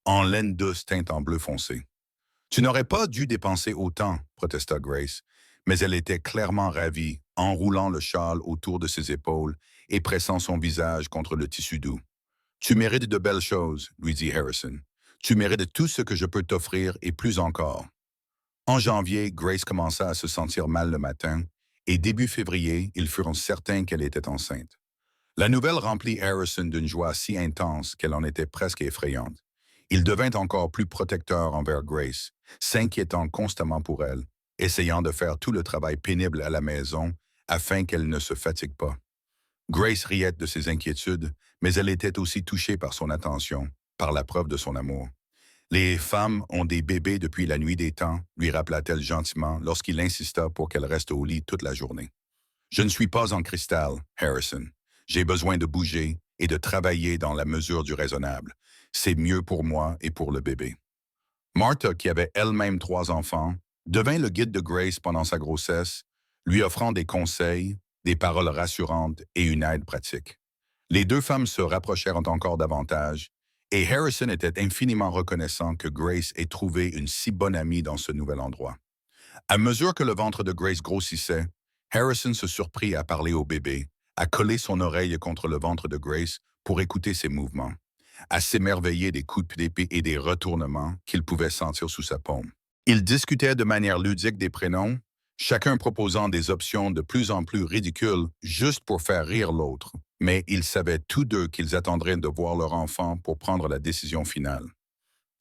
en laine douce teinte en bleu foncé. « Tu n'aurais pas dû dépenser autant, » protesta Grace, mais elle était clairement ravie, enroulant le châle autour de ses épaules et pressant son visage contre le tissu doux. « Tu mérites de belles choses, » lui dit Harrison. « Tu mérites tout ce que je peux t'offrir et plus encore. » En janvier, Grace commença à se sentir mal le matin, et début février, ils furent certains qu'elle était enceinte. La nouvelle remplit Harrison d'une joie si intense qu'elle en était presque effrayante. Il devint encore plus protecteur envers Grace, s'inquiétant constamment pour elle, essayant de faire tout le travail pénible à la maison afin qu'elle ne se fatigue pas. Grace riait de ses inquiétudes, mais elle était aussi touchée par son attention, par la preuve de son amour. « Les femmes ont des bébés depuis la nuit des temps », lui rappela-t-elle gentiment lorsqu'il insista pour qu'elle reste au lit toute la journée. « Je ne suis pas en cristal, Harrison. J'ai besoin de bouger et de travailler dans la mesure du raisonnable. C'est mieux pour moi et pour le bébé. » Martha, qui avait elle-même 3 enfants, devint le guide de Grace pendant sa grossesse, lui offrant des conseils, des paroles rassurantes et une aide pratique. Les 2 femmes se rapprochèrent encore davantage, et Harrison était infiniment reconnaissant que Grace ait trouvé une si bonne amie dans ce nouvel endroit. À mesure que le ventre de Grace grossissait, Harrison se surprit à parler au bébé, à coller son oreille contre le ventre de Grace pour écouter ses mouvements, à s'émerveiller des coups d'épée et des retournements qu'il pouvait sentir sous sa paume. Ils discutaient de manière ludique des prénoms, chacun proposant des options de plus en plus ridicules juste pour faire rire l'autre, mais ils savaient tous deux qu'ils attendraient de voir leur enfant pour prendre la décision finale.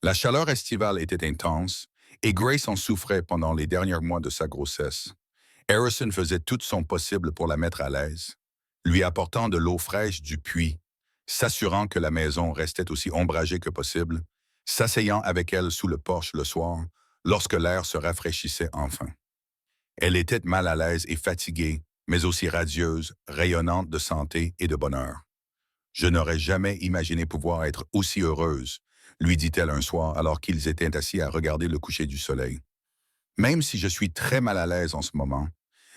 La chaleur estivale était intense, et Grace en souffrait pendant les derniers mois de sa grossesse. Harrison faisait tout son possible pour la mettre à l'aise, lui apportant de l'eau fraîche du puits, s'assurant que la maison restait aussi ombragée que possible, s'asseyant avec elle sous le porche le soir, lorsque l'air se rafraîchissait enfin. Elle était mal à l'aise et fatiguée, mais aussi radieuse, rayonnante de santé et de bonheur. « Je n'aurais jamais imaginé pouvoir être aussi heureuse », lui dit-elle un soir alors qu'ils étaient assis à regarder le coucher du soleil. « Même si je suis très mal à l'aise en ce moment,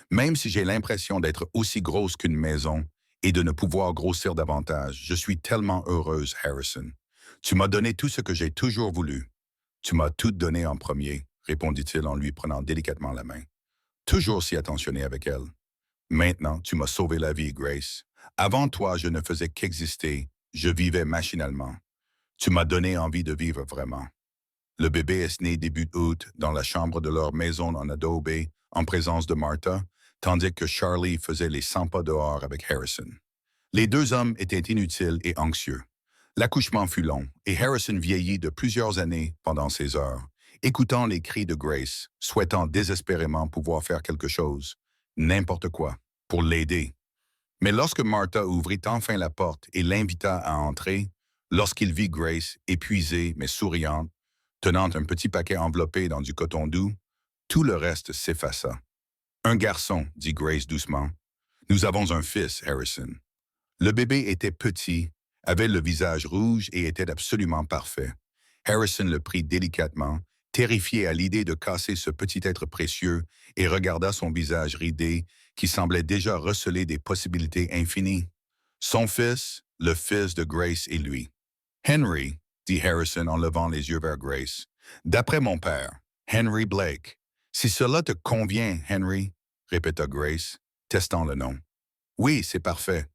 même si j'ai l'impression d'être aussi grosse qu'une maison et de ne pouvoir grossir davantage, je suis tellement heureuse, Harrison. Tu m'as donné tout ce que j'ai toujours voulu. Tu m'as tout donné en premier, » répondit-il en lui prenant délicatement la main. toujours si attentionné avec elle. Maintenant, tu m'as sauvé la vie, Grace. Avant toi, je ne faisais qu'exister, je vivais machinalement. Tu m'as donné envie de vivre vraiment. Le bébé est né début août dans la chambre de leur maison en adobe, en présence de Martha, tandis que Charlie faisait les 100 pas dehors avec Harrison. Les deux hommes étaient inutiles et anxieux. L'accouchement fut long, et Harrison vieillit de plusieurs années pendant ces heures, écoutant les cris de Grace, souhaitant désespérément pouvoir faire quelque chose, n'importe quoi, pour l'aider. Mais lorsque Martha ouvrit enfin la porte et l'invita à entrer, lorsqu'il vit Grace, épuisée mais souriante, tenant un petit paquet enveloppé dans du coton doux, tout le reste s'effaça. Un garçon, dit Grace doucement. Nous avons un fils, Harrison. Le bébé était petit, avait le visage rouge et était absolument parfait. Harrison le prit délicatement, terrifié à l'idée de casser ce petit être précieux, et regarda son visage ridé qui semblait déjà receler des possibilités infinies. Son fils, le fils de Grace et lui. Henry, dit Harrison en levant les yeux vers Grace. D'après mon père, Henry Blake. Si cela te convient, Henry, répéta Grace, testant le nom. Oui, c'est parfait.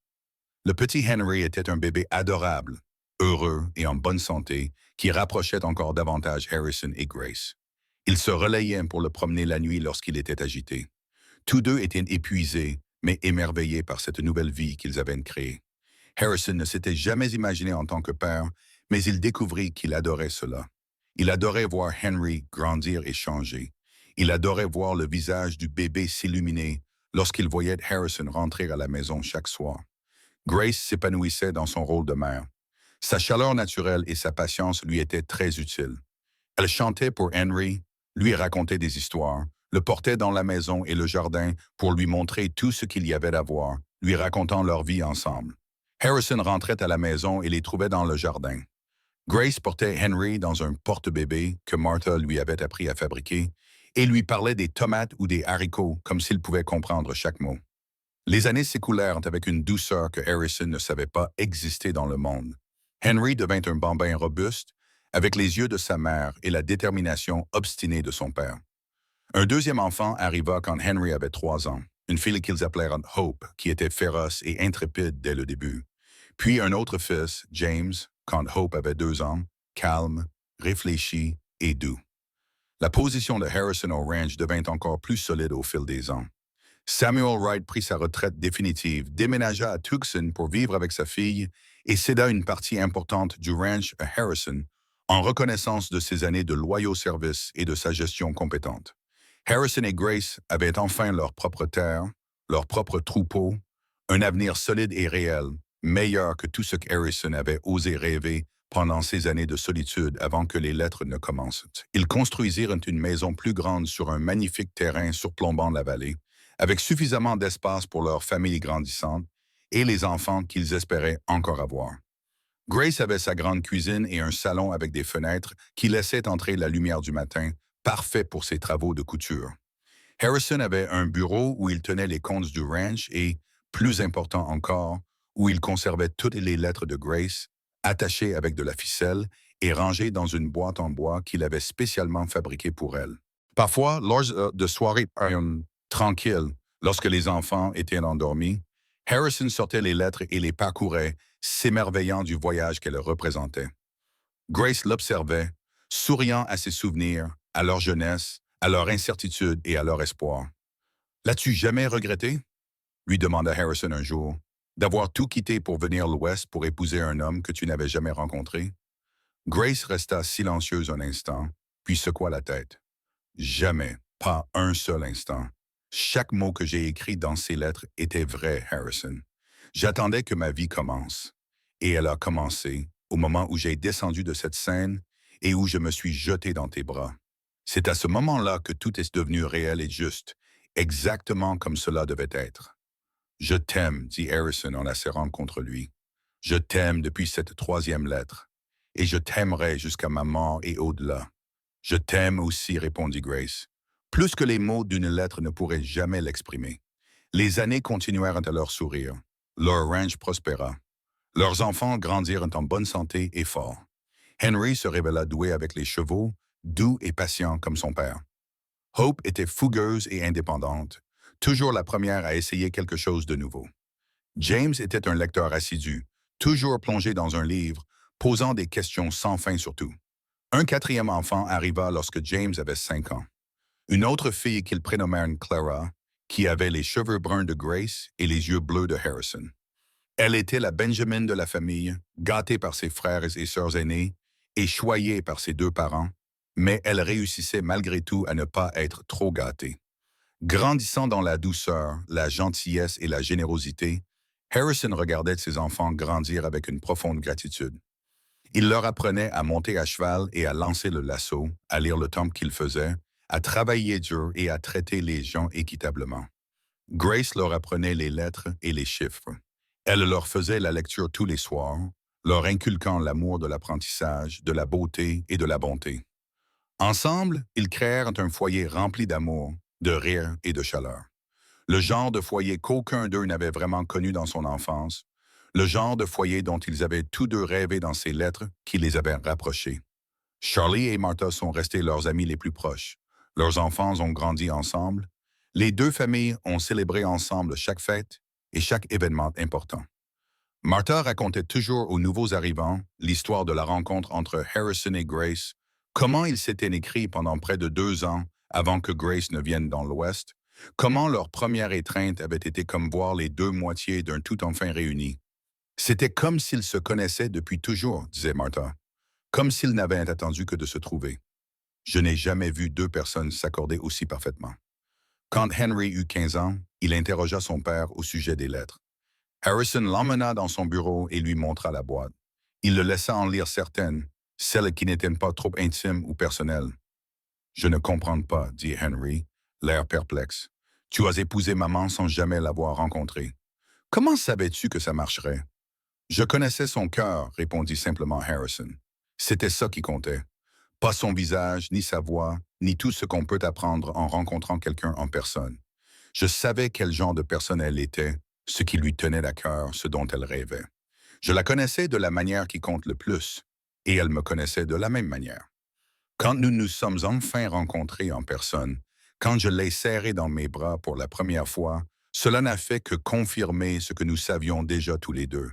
Le petit Henry était un bébé adorable, heureux et en bonne santé, qui rapprochait encore davantage Harrison et Grace. Ils se relayaient pour le promener la nuit lorsqu'il était agité. Tous deux étaient épuisés, mais émerveillés par cette nouvelle vie qu'ils avaient créée. Harrison ne s'était jamais imaginé en tant que père, mais il découvrit qu'il adorait cela. Il adorait voir Henry grandir et changer. Il adorait voir le visage du bébé s'illuminer lorsqu'il voyait Harrison rentrer à la maison chaque soir. Grace s'épanouissait dans son rôle de mère. Sa chaleur naturelle et sa patience lui étaient très utiles. Elle chantait pour Henry, lui racontait des histoires, le portait dans la maison et le jardin pour lui montrer tout ce qu'il y avait à voir, lui racontant leur vie ensemble. Harrison rentrait à la maison et les trouvait dans le jardin. Grace portait Henry dans un porte-bébé que Martha lui avait appris à fabriquer et lui parlait des tomates ou des haricots comme s'il pouvait comprendre chaque mot. Les années s'écoulèrent avec une douceur que Harrison ne savait pas exister dans le monde. Henry devint un bambin robuste, avec les yeux de sa mère et la détermination obstinée de son père. Un deuxième enfant arriva quand Henry avait 3 ans, une fille qu'ils appelèrent Hope, qui était féroce et intrépide dès le début. Puis un autre fils, James, quand Hope avait 2 ans, calme, réfléchi et doux. La position de Harrison au ranch devint encore plus solide au fil des ans. Samuel Wright prit sa retraite définitive, déménagea à Tucson pour vivre avec sa fille et céda une partie importante du ranch à Harrison en reconnaissance de ses années de loyaux services et de sa gestion compétente. Harrison et Grace avaient enfin leur propre terre, leur propre troupeau, un avenir solide et réel, meilleur que tout ce qu'Harrison avait osé rêver pendant ces années de solitude avant que les lettres ne commencent. Ils construisirent une maison plus grande sur un magnifique terrain surplombant la vallée, avec suffisamment d'espace pour leur famille grandissante et les enfants qu'ils espéraient encore avoir. Grace avait sa grande cuisine et un salon avec des fenêtres qui laissaient entrer la lumière du matin, parfait pour ses travaux de couture. Harrison avait un bureau où il tenait les comptes du ranch et, plus important encore, où il conservait toutes les lettres de Grace, attachées avec de la ficelle et rangées dans une boîte en bois qu'il avait spécialement fabriquée pour elle. Parfois, lors de soirées tranquilles, lorsque les enfants étaient endormis, Harrison sortait les lettres et les parcourait, s'émerveillant du voyage qu'elles représentaient. Grace l'observait, souriant à ses souvenirs, à leur jeunesse, à leur incertitude et à leur espoir. « L'as-tu jamais regretté? » lui demanda Harrison un jour, « d'avoir tout quitté pour venir à l'Ouest pour épouser un homme que tu n'avais jamais rencontré? » Grace resta silencieuse un instant, puis secoua la tête. « Jamais, pas un seul instant. Chaque mot que j'ai écrit dans ces lettres était vrai, Harrison. J'attendais que ma vie commence. Et elle a commencé au moment où j'ai descendu de cette scène et où je me suis jeté dans tes bras. C'est à ce moment-là que tout est devenu réel et juste, exactement comme cela devait être. Je t'aime, dit Harrison en la serrant contre lui. Je t'aime depuis cette 3e lettre, et je t'aimerai jusqu'à ma mort et au-delà. Je t'aime aussi, répondit Grace. Plus que les mots d'une lettre ne pourraient jamais l'exprimer. Les années continuèrent à leur sourire. Leur ranch prospéra. Leurs enfants grandirent en bonne santé et forts. Henry se révéla doué avec les chevaux, doux et patient comme son père. Hope était fougueuse et indépendante, toujours la première à essayer quelque chose de nouveau. James était un lecteur assidu, toujours plongé dans un livre, posant des questions sans fin surtout. Un quatrième enfant arriva lorsque James avait 5 ans. Une autre fille qu'ils prénommèrent Clara, qui avait les cheveux bruns de Grace et les yeux bleus de Harrison. Elle était la Benjamin de la famille, gâtée par ses frères et sœurs aînés et choyée par ses deux parents, mais elle réussissait malgré tout à ne pas être trop gâtée. Grandissant dans la douceur, la gentillesse et la générosité, Harrison regardait ses enfants grandir avec une profonde gratitude. Il leur apprenait à monter à cheval et à lancer le lasso, à lire le temple qu'ils faisaient, à travailler dur et à traiter les gens équitablement. Grace leur apprenait les lettres et les chiffres. Elle leur faisait la lecture tous les soirs, leur inculquant l'amour de l'apprentissage, de la beauté et de la bonté. Ensemble, ils créèrent un foyer rempli d'amour, de rire et de chaleur. Le genre de foyer qu'aucun d'eux n'avait vraiment connu dans son enfance, le genre de foyer dont ils avaient tous deux rêvé dans ces lettres qui les avaient rapprochés. Charlie et Martha sont restés leurs amis les plus proches. Leurs enfants ont grandi ensemble. Les deux familles ont célébré ensemble chaque fête et chaque événement important. Martha racontait toujours aux nouveaux arrivants l'histoire de la rencontre entre Harrison et Grace, comment ils s'étaient écrits pendant près de 2 ans avant que Grace ne vienne dans l'Ouest, comment leur première étreinte avait été comme voir les deux moitiés d'un tout enfin réuni. C'était comme s'ils se connaissaient depuis toujours, disait Martha, comme s'ils n'avaient attendu que de se trouver. Je n'ai jamais vu deux personnes s'accorder aussi parfaitement. Quand Henry eut 15 ans, il interrogea son père au sujet des lettres. Harrison l'emmena dans son bureau et lui montra la boîte. Il le laissa en lire certaines, celles qui n'étaient pas trop intimes ou personnelles. « Je ne comprends pas, » dit Henry, l'air perplexe. « Tu as épousé maman sans jamais l'avoir rencontrée. Comment savais-tu que ça marcherait? » « Je connaissais son cœur, » répondit simplement Harrison. C'était ça qui comptait. Pas son visage, ni sa voix, ni tout ce qu'on peut apprendre en rencontrant quelqu'un en personne. Je savais quel genre de personne elle était, ce qui lui tenait à cœur, ce dont elle rêvait. Je la connaissais de la manière qui compte le plus, et elle me connaissait de la même manière. Quand nous nous sommes enfin rencontrés en personne, quand je l'ai serrée dans mes bras pour la première fois, cela n'a fait que confirmer ce que nous savions déjà tous les deux.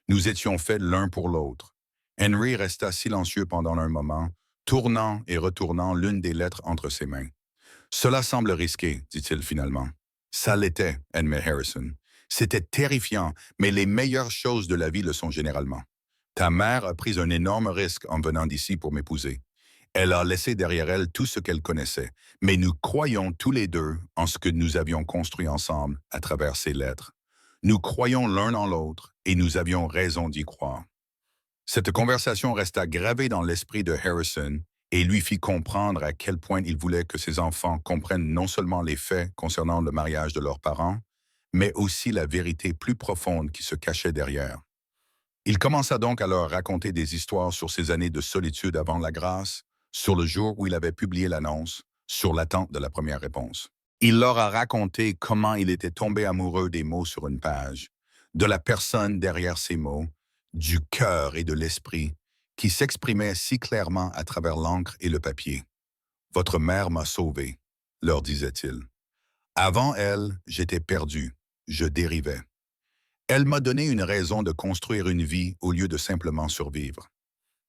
Nous étions faits l'un pour l'autre. Henry resta silencieux pendant un moment, tournant et retournant l'une des lettres entre ses mains. « Cela semble risqué, dit-il finalement. »« Ça l'était, » admet Harrison. « C'était terrifiant, mais les meilleures choses de la vie le sont généralement. Ta mère a pris un énorme risque en venant d'ici pour m'épouser. Elle a laissé derrière elle tout ce qu'elle connaissait, mais nous croyons tous les deux en ce que nous avions construit ensemble à travers ces lettres. Nous croyons l'un en l'autre et nous avions raison d'y croire. » Cette conversation resta gravée dans l'esprit de Harrison et lui fit comprendre à quel point il voulait que ses enfants comprennent non seulement les faits concernant le mariage de leurs parents, mais aussi la vérité plus profonde qui se cachait derrière. Il commença donc à leur raconter des histoires sur ses années de solitude avant la grâce, sur le jour où il avait publié l'annonce, sur l'attente de la première réponse. Il leur a raconté comment il était tombé amoureux des mots sur une page, de la personne derrière ces mots, du cœur et de l'esprit, qui s'exprimaient si clairement à travers l'encre et le papier. « Votre mère m'a sauvé », leur disait-il. « Avant elle, j'étais perdu, je dérivais. Elle m'a donné une raison de construire une vie au lieu de simplement survivre.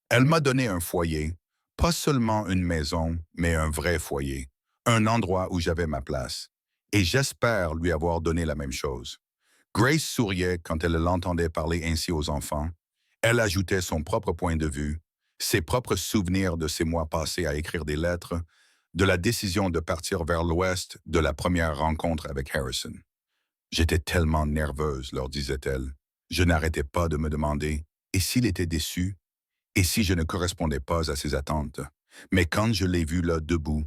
Elle m'a donné un foyer, pas seulement une maison, mais un vrai foyer, un endroit où j'avais ma place. Et j'espère lui avoir donné la même chose. » Grace souriait quand elle l'entendait parler ainsi aux enfants. Elle ajoutait son propre point de vue, ses propres souvenirs de ces mois passés à écrire des lettres, de la décision de partir vers l'Ouest, de la première rencontre avec Harrison. « J'étais tellement nerveuse, » leur disait-elle. Je n'arrêtais pas de me demander, et s'il était déçu? Et si je ne correspondais pas à ses attentes? Mais quand je l'ai vu là, debout,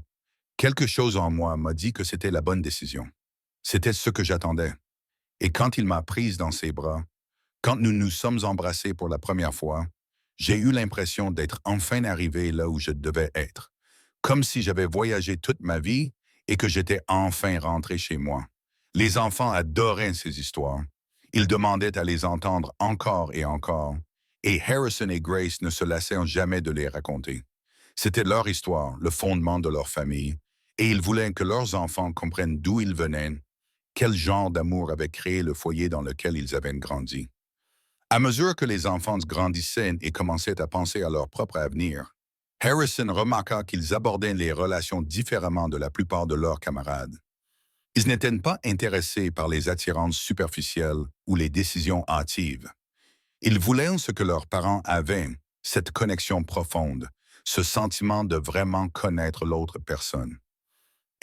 quelque chose en moi m'a dit que c'était la bonne décision. C'était ce que j'attendais. Et quand il m'a prise dans ses bras, quand nous nous sommes embrassés pour la première fois, j'ai eu l'impression d'être enfin arrivé là où je devais être, comme si j'avais voyagé toute ma vie et que j'étais enfin rentré chez moi. Les enfants adoraient ces histoires. Ils demandaient à les entendre encore et encore, et Harrison et Grace ne se lassèrent jamais de les raconter. C'était leur histoire, le fondement de leur famille, et ils voulaient que leurs enfants comprennent d'où ils venaient, quel genre d'amour avait créé le foyer dans lequel ils avaient grandi. À mesure que les enfants grandissaient et commençaient à penser à leur propre avenir, Harrison remarqua qu'ils abordaient les relations différemment de la plupart de leurs camarades. Ils n'étaient pas intéressés par les attirances superficielles ou les décisions hâtives. Ils voulaient ce que leurs parents avaient, cette connexion profonde, ce sentiment de vraiment connaître l'autre personne.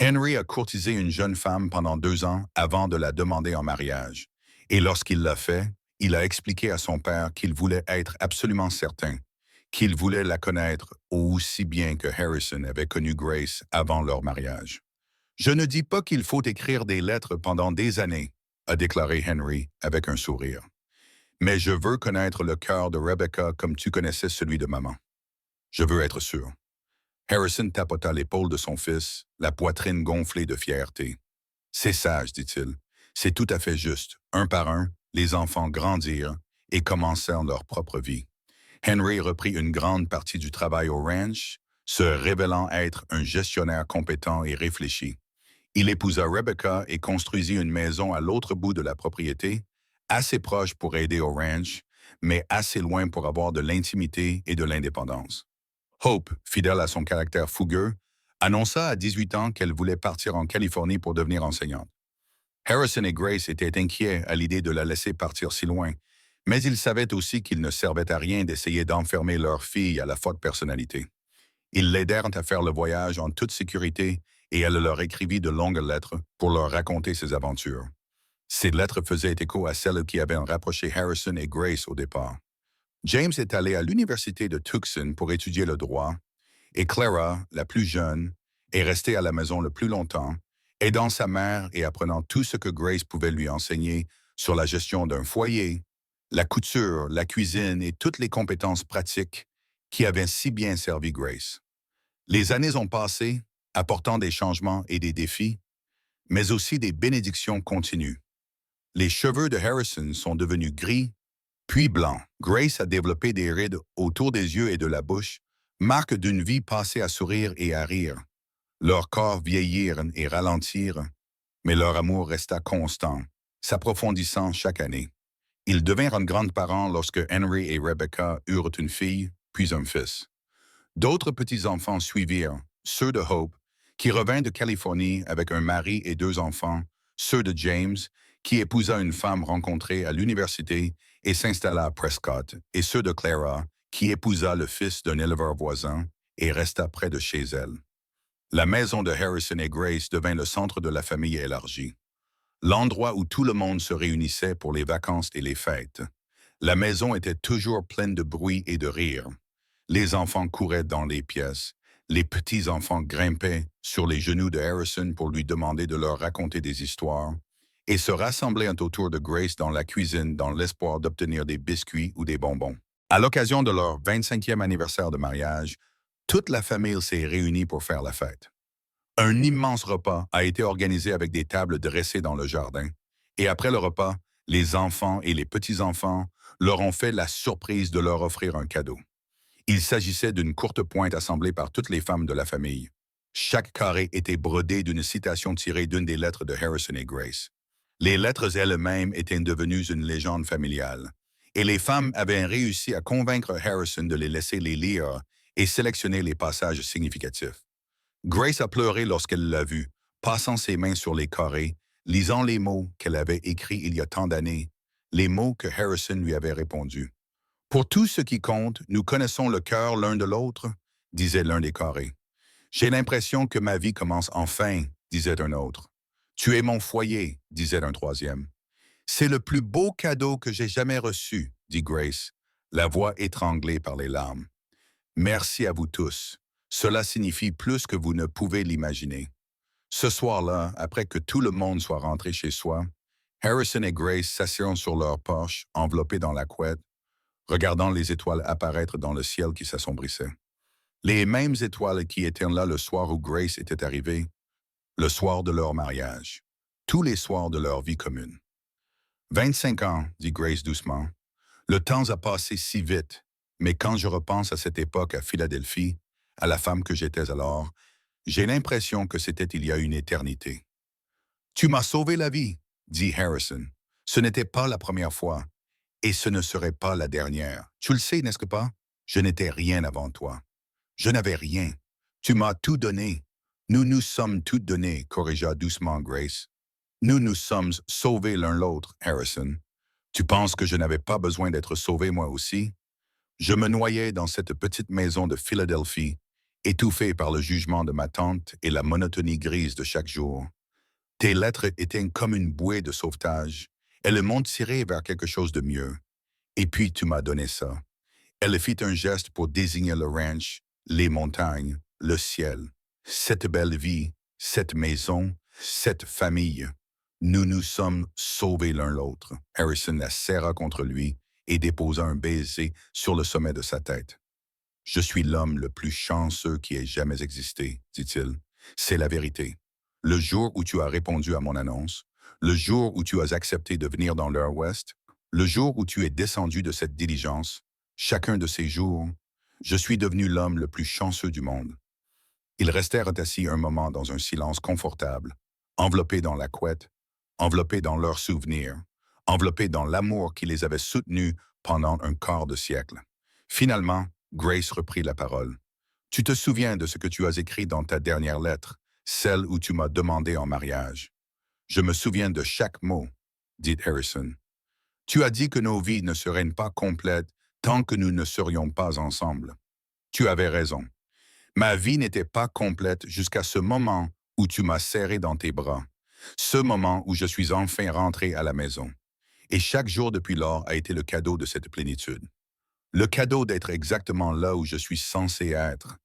Henry a courtisé une jeune femme pendant 2 ans avant de la demander en mariage. Et lorsqu'il l'a fait, il a expliqué à son père qu'il voulait être absolument certain, qu'il voulait la connaître aussi bien que Harrison avait connu Grace avant leur mariage. « Je ne dis pas qu'il faut écrire des lettres pendant des années, » a déclaré Henry avec un sourire. « Mais je veux connaître le cœur de Rebecca comme tu connaissais celui de maman. Je veux être sûr. » Harrison tapota l'épaule de son fils, la poitrine gonflée de fierté. « C'est sage, dit-il. C'est tout à fait juste. Un par un, les enfants grandirent et commencèrent leur propre vie. Henry reprit une grande partie du travail au ranch, se révélant être un gestionnaire compétent et réfléchi. Il épousa Rebecca et construisit une maison à l'autre bout de la propriété, assez proche pour aider au ranch, mais assez loin pour avoir de l'intimité et de l'indépendance. Hope, fidèle à son caractère fougueux, annonça à 18 ans qu'elle voulait partir en Californie pour devenir enseignante. Harrison et Grace étaient inquiets à l'idée de la laisser partir si loin, mais ils savaient aussi qu'il ne servait à rien d'essayer d'enfermer leur fille à la forte personnalité. Ils l'aidèrent à faire le voyage en toute sécurité et elle leur écrivit de longues lettres pour leur raconter ses aventures. Ces lettres faisaient écho à celles qui avaient rapproché Harrison et Grace au départ. James est allé à l'université de Tucson pour étudier le droit, et Clara, la plus jeune, est restée à la maison le plus longtemps, aidant sa mère et apprenant tout ce que Grace pouvait lui enseigner sur la gestion d'un foyer, la couture, la cuisine et toutes les compétences pratiques qui avaient si bien servi Grace. Les années ont passé, apportant des changements et des défis, mais aussi des bénédictions continues. Les cheveux de Harrison sont devenus gris, puis blancs. Grace a développé des rides autour des yeux et de la bouche, marque d'une vie passée à sourire et à rire. Leurs corps vieillirent et ralentirent, mais leur amour resta constant, s'approfondissant chaque année. Ils devinrent grands-parents lorsque Henry et Rebecca eurent une fille, puis un fils. D'autres petits-enfants suivirent, ceux de Hope, qui revint de Californie avec un mari et 2 enfants, ceux de James, qui épousa une femme rencontrée à l'université et s'installa à Prescott, et ceux de Clara, qui épousa le fils d'un éleveur voisin et resta près de chez elle. La maison de Harrison et Grace devint le centre de la famille élargie, l'endroit où tout le monde se réunissait pour les vacances et les fêtes. La maison était toujours pleine de bruit et de rire. Les enfants couraient dans les pièces. Les petits-enfants grimpaient sur les genoux de Harrison pour lui demander de leur raconter des histoires et se rassemblaient autour de Grace dans la cuisine dans l'espoir d'obtenir des biscuits ou des bonbons. À l'occasion de leur 25e anniversaire de mariage, toute la famille s'est réunie pour faire la fête. Un immense repas a été organisé avec des tables dressées dans le jardin, et après le repas, les enfants et les petits-enfants leur ont fait la surprise de leur offrir un cadeau. Il s'agissait d'une courte pointe assemblée par toutes les femmes de la famille. Chaque carré était brodé d'une citation tirée d'une des lettres de Harrison et Grace. Les lettres elles-mêmes étaient devenues une légende familiale, et les femmes avaient réussi à convaincre Harrison de les laisser les lire et sélectionner les passages significatifs. Grace a pleuré lorsqu'elle l'a vu, passant ses mains sur les carrés, lisant les mots qu'elle avait écrits il y a tant d'années, les mots que Harrison lui avait répondus. « Pour tout ce qui compte, nous connaissons le cœur l'un de l'autre, » disait l'un des carrés. « J'ai l'impression que ma vie commence enfin, » disait un autre. « Tu es mon foyer, » disait un troisième. « C'est le plus beau cadeau que j'ai jamais reçu, » dit Grace, la voix étranglée par les larmes. « Merci à vous tous. Cela signifie plus que vous ne pouvez l'imaginer. » Ce soir-là, après que tout le monde soit rentré chez soi, Harrison et Grace s'assirent sur leur porche, enveloppés dans la couette, regardant les étoiles apparaître dans le ciel qui s'assombrissait. Les mêmes étoiles qui étaient là le soir où Grace était arrivée, le soir de leur mariage, tous les soirs de leur vie commune. « 25 ans, dit Grace doucement. Le temps a passé si vite, mais quand je repense à cette époque à Philadelphie, à la femme que j'étais alors, J'ai l'impression que c'était il y a une éternité. Tu m'as sauvé la vie, dit Harrison. Ce n'était pas la première fois, et ce ne serait pas la dernière. Tu le sais, n'est-ce pas? Je n'étais rien avant toi. Je n'avais rien. Tu m'as tout donné. Nous nous sommes tout donnés, corrigea doucement Grace. Nous nous sommes sauvés l'un l'autre, Harrison. Tu penses que je n'avais pas besoin d'être sauvé moi aussi? Je me noyais dans cette petite maison de Philadelphie, étouffé par le jugement de ma tante et la monotonie grise de chaque jour. Tes lettres étaient comme une bouée de sauvetage. Elles m'ont tiré vers quelque chose de mieux. Et puis tu m'as donné ça. Elle fit un geste pour désigner le ranch, les montagnes, le ciel. Cette belle vie, cette maison, cette famille. Nous nous sommes sauvés l'un l'autre. Harrison la serra contre lui et déposa un baiser sur le sommet de sa tête. Je suis l'homme le plus chanceux qui ait jamais existé, dit-il. C'est la vérité. Le jour où tu as répondu à mon annonce, le jour où tu as accepté de venir dans l'heure ouest, le jour où tu es descendu de cette diligence, chacun de ces jours, je suis devenu l'homme le plus chanceux du monde. Ils restèrent assis un moment dans un silence confortable, enveloppés dans la couette, enveloppés dans leurs souvenirs, enveloppés dans l'amour qui les avait soutenus pendant un quart de siècle. Finalement, Grace reprit la parole. Tu te souviens de ce que tu as écrit dans ta dernière lettre, celle où tu m'as demandé en mariage. Je me souviens de chaque mot, dit Harrison. Tu as dit que nos vies ne seraient pas complètes tant que nous ne serions pas ensemble. Tu avais raison. Ma vie n'était pas complète jusqu'à ce moment où tu m'as serré dans tes bras, ce moment où je suis enfin rentré à la maison. Et chaque jour depuis lors a été le cadeau de cette plénitude. Le cadeau d'être exactement là où je suis censé être,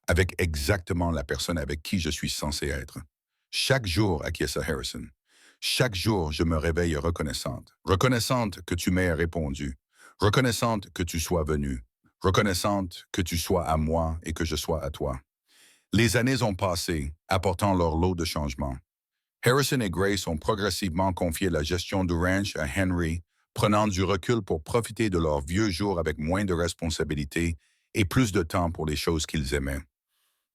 avec exactement la personne avec qui je suis censé être. Chaque jour, acquiesça Harrison. Chaque jour, je me réveille reconnaissante. Reconnaissante que tu m'aies répondu. Reconnaissante que tu sois venu. Reconnaissante que tu sois à moi et que je sois à toi. Les années ont passé, apportant leur lot de changements. Harrison et Grace ont progressivement confié la gestion du ranch à Henry, prenant du recul pour profiter de leurs vieux jours avec moins de responsabilités et plus de temps pour les choses qu'ils aimaient.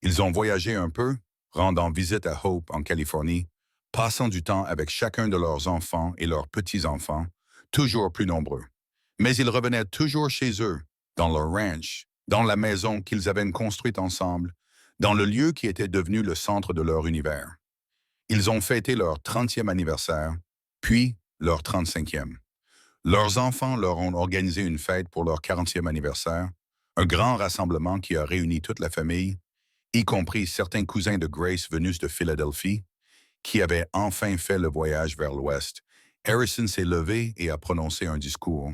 Ils ont voyagé un peu, rendant visite à Hope en Californie, passant du temps avec chacun de leurs enfants et leurs petits-enfants, toujours plus nombreux. Mais ils revenaient toujours chez eux, dans leur ranch, dans la maison qu'ils avaient construite ensemble, dans le lieu qui était devenu le centre de leur univers. Ils ont fêté leur 30e anniversaire, puis leur 35e. Leurs enfants leur ont organisé une fête pour leur 40e anniversaire, un grand rassemblement qui a réuni toute la famille, y compris certains cousins de Grace venus de Philadelphie, qui avaient enfin fait le voyage vers l'Ouest. Harrison s'est levé et a prononcé un discours,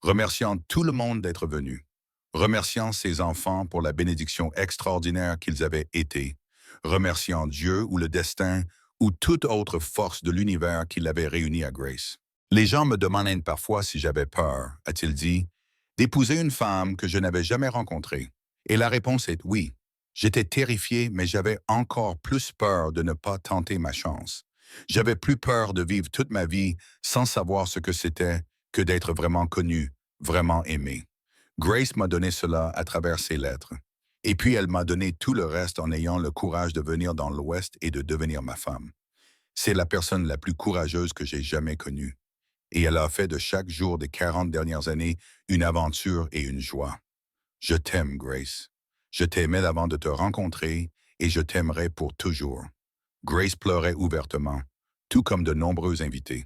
remerciant tout le monde d'être venu, remerciant ses enfants pour la bénédiction extraordinaire qu'ils avaient été, remerciant Dieu ou le destin ou toute autre force de l'univers qui l'avait réuni à Grace. Les gens me demandaient parfois si j'avais peur, a-t-il dit, d'épouser une femme que je n'avais jamais rencontrée. Et la réponse est oui. J'étais terrifié, mais j'avais encore plus peur de ne pas tenter ma chance. J'avais plus peur de vivre toute ma vie sans savoir ce que c'était que d'être vraiment connu, vraiment aimé. Grace m'a donné cela à travers ses lettres. Et puis elle m'a donné tout le reste en ayant le courage de venir dans l'Ouest et de devenir ma femme. C'est la personne la plus courageuse que j'ai jamais connue. Et elle a fait de chaque jour des 40 dernières années une aventure et une joie. Je t'aime, Grace. Je t'aimais avant de te rencontrer et je t'aimerai pour toujours. Grace pleurait ouvertement, tout comme de nombreux invités.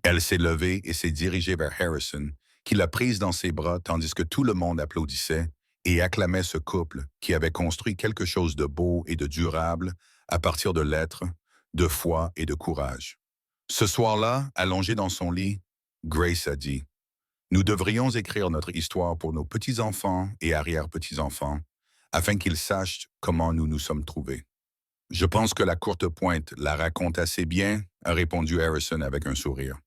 Elle s'est levée et s'est dirigée vers Harrison, qui l'a prise dans ses bras tandis que tout le monde applaudissait et acclamait ce couple qui avait construit quelque chose de beau et de durable à partir de l'être, de foi et de courage. Ce soir-là, allongée dans son lit, Grace a dit « Nous devrions écrire notre histoire pour nos petits-enfants et arrière-petits-enfants, afin qu'ils sachent comment nous nous sommes trouvés. » Je pense que la courte pointe la raconte assez bien, a répondu Harrison avec un sourire.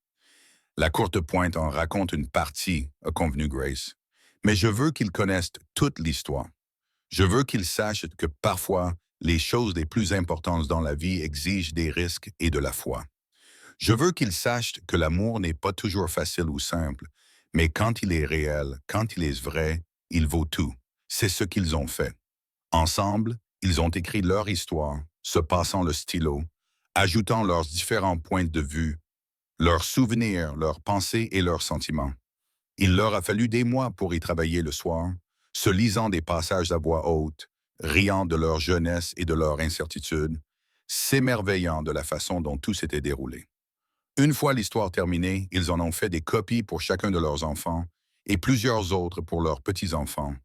La courte pointe en raconte une partie, a convenu Grace. Mais je veux qu'ils connaissent toute l'histoire. Je veux qu'ils sachent que parfois, les choses les plus importantes dans la vie exigent des risques et de la foi. Je veux qu'ils sachent que l'amour n'est pas toujours facile ou simple, mais quand il est réel, quand il est vrai, il vaut tout. C'est ce qu'ils ont fait. Ensemble, Ils ont écrit leur histoire, se passant le stylo, ajoutant leurs différents points de vue, leurs souvenirs, leurs pensées et leurs sentiments. Il leur a fallu des mois pour y travailler le soir, se lisant des passages à voix haute, riant de leur jeunesse et de leur incertitude, s'émerveillant de la façon dont tout s'était déroulé. Une fois l'histoire terminée, ils en ont fait des copies pour chacun de leurs enfants et plusieurs autres pour leurs petits-enfants,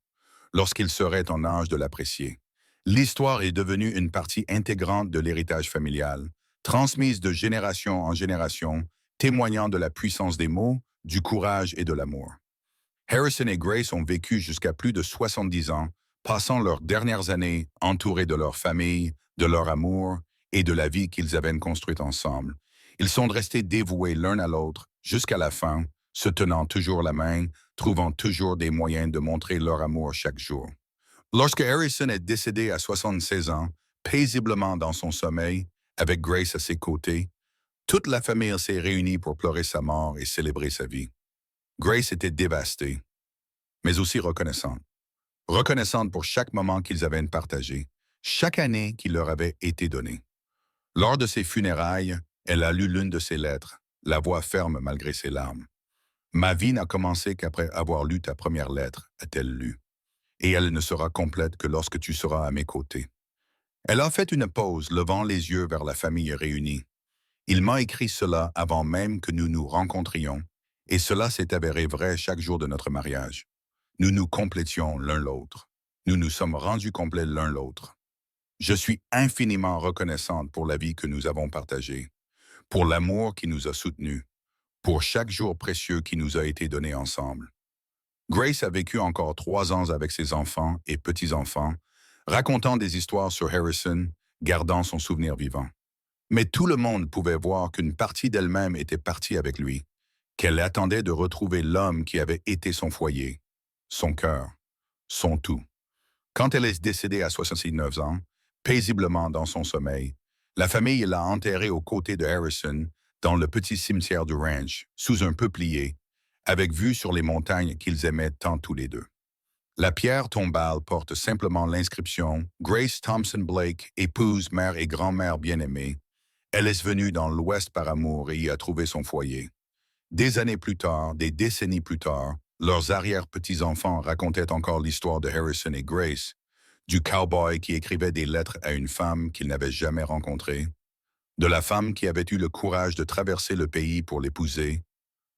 lorsqu'ils seraient en âge de l'apprécier. L'histoire est devenue une partie intégrante de l'héritage familial, transmise de génération en génération, témoignant de la puissance des mots, du courage et de l'amour. Harrison et Grace ont vécu jusqu'à plus de 70 ans, passant leurs dernières années entourés de leur famille, de leur amour et de la vie qu'ils avaient construite ensemble. Ils sont restés dévoués l'un à l'autre jusqu'à la fin, se tenant toujours la main, trouvant toujours des moyens de montrer leur amour chaque jour. Lorsque Harrison est décédé à 76 ans, paisiblement dans son sommeil, avec Grace à ses côtés, toute la famille s'est réunie pour pleurer sa mort et célébrer sa vie. Grace était dévastée, mais aussi reconnaissante. Reconnaissante pour chaque moment qu'ils avaient partagé, chaque année qui leur avait été donnée. Lors de ses funérailles, elle a lu l'une de ses lettres, la voix ferme malgré ses larmes. Ma vie n'a commencé qu'après avoir lu ta première lettre, a-t-elle lu. Et elle ne sera complète que lorsque tu seras à mes côtés. Elle a fait une pause, levant les yeux vers la famille réunie. Il m'a écrit cela avant même que nous nous rencontrions, et cela s'est avéré vrai chaque jour de notre mariage. Nous nous complétions l'un l'autre. Nous nous sommes rendus complets l'un l'autre. Je suis infiniment reconnaissante pour la vie que nous avons partagée, pour l'amour qui nous a soutenus, pour chaque jour précieux qui nous a été donné ensemble. Grace a vécu encore 3 ans avec ses enfants et petits-enfants, racontant des histoires sur Harrison, gardant son souvenir vivant. Mais tout le monde pouvait voir qu'une partie d'elle-même était partie avec lui, qu'elle attendait de retrouver l'homme qui avait été son foyer, son cœur, son tout. Quand elle est décédée à 69 ans, paisiblement dans son sommeil, la famille l'a enterrée aux côtés de Harrison dans le petit cimetière du ranch, sous un peuplier, avec vue sur les montagnes qu'ils aimaient tant tous les deux. La pierre tombale porte simplement l'inscription Grace Thompson Blake, épouse, mère et grand-mère bien-aimée. Elle est venue dans l'Ouest par amour et y a trouvé son foyer. Des années plus tard, des décennies plus tard, leurs arrière-petits-enfants racontaient encore l'histoire de Harrison et Grace, du cowboy qui écrivait des lettres à une femme qu'il n'avait jamais rencontrée, de la femme qui avait eu le courage de traverser le pays pour l'épouser,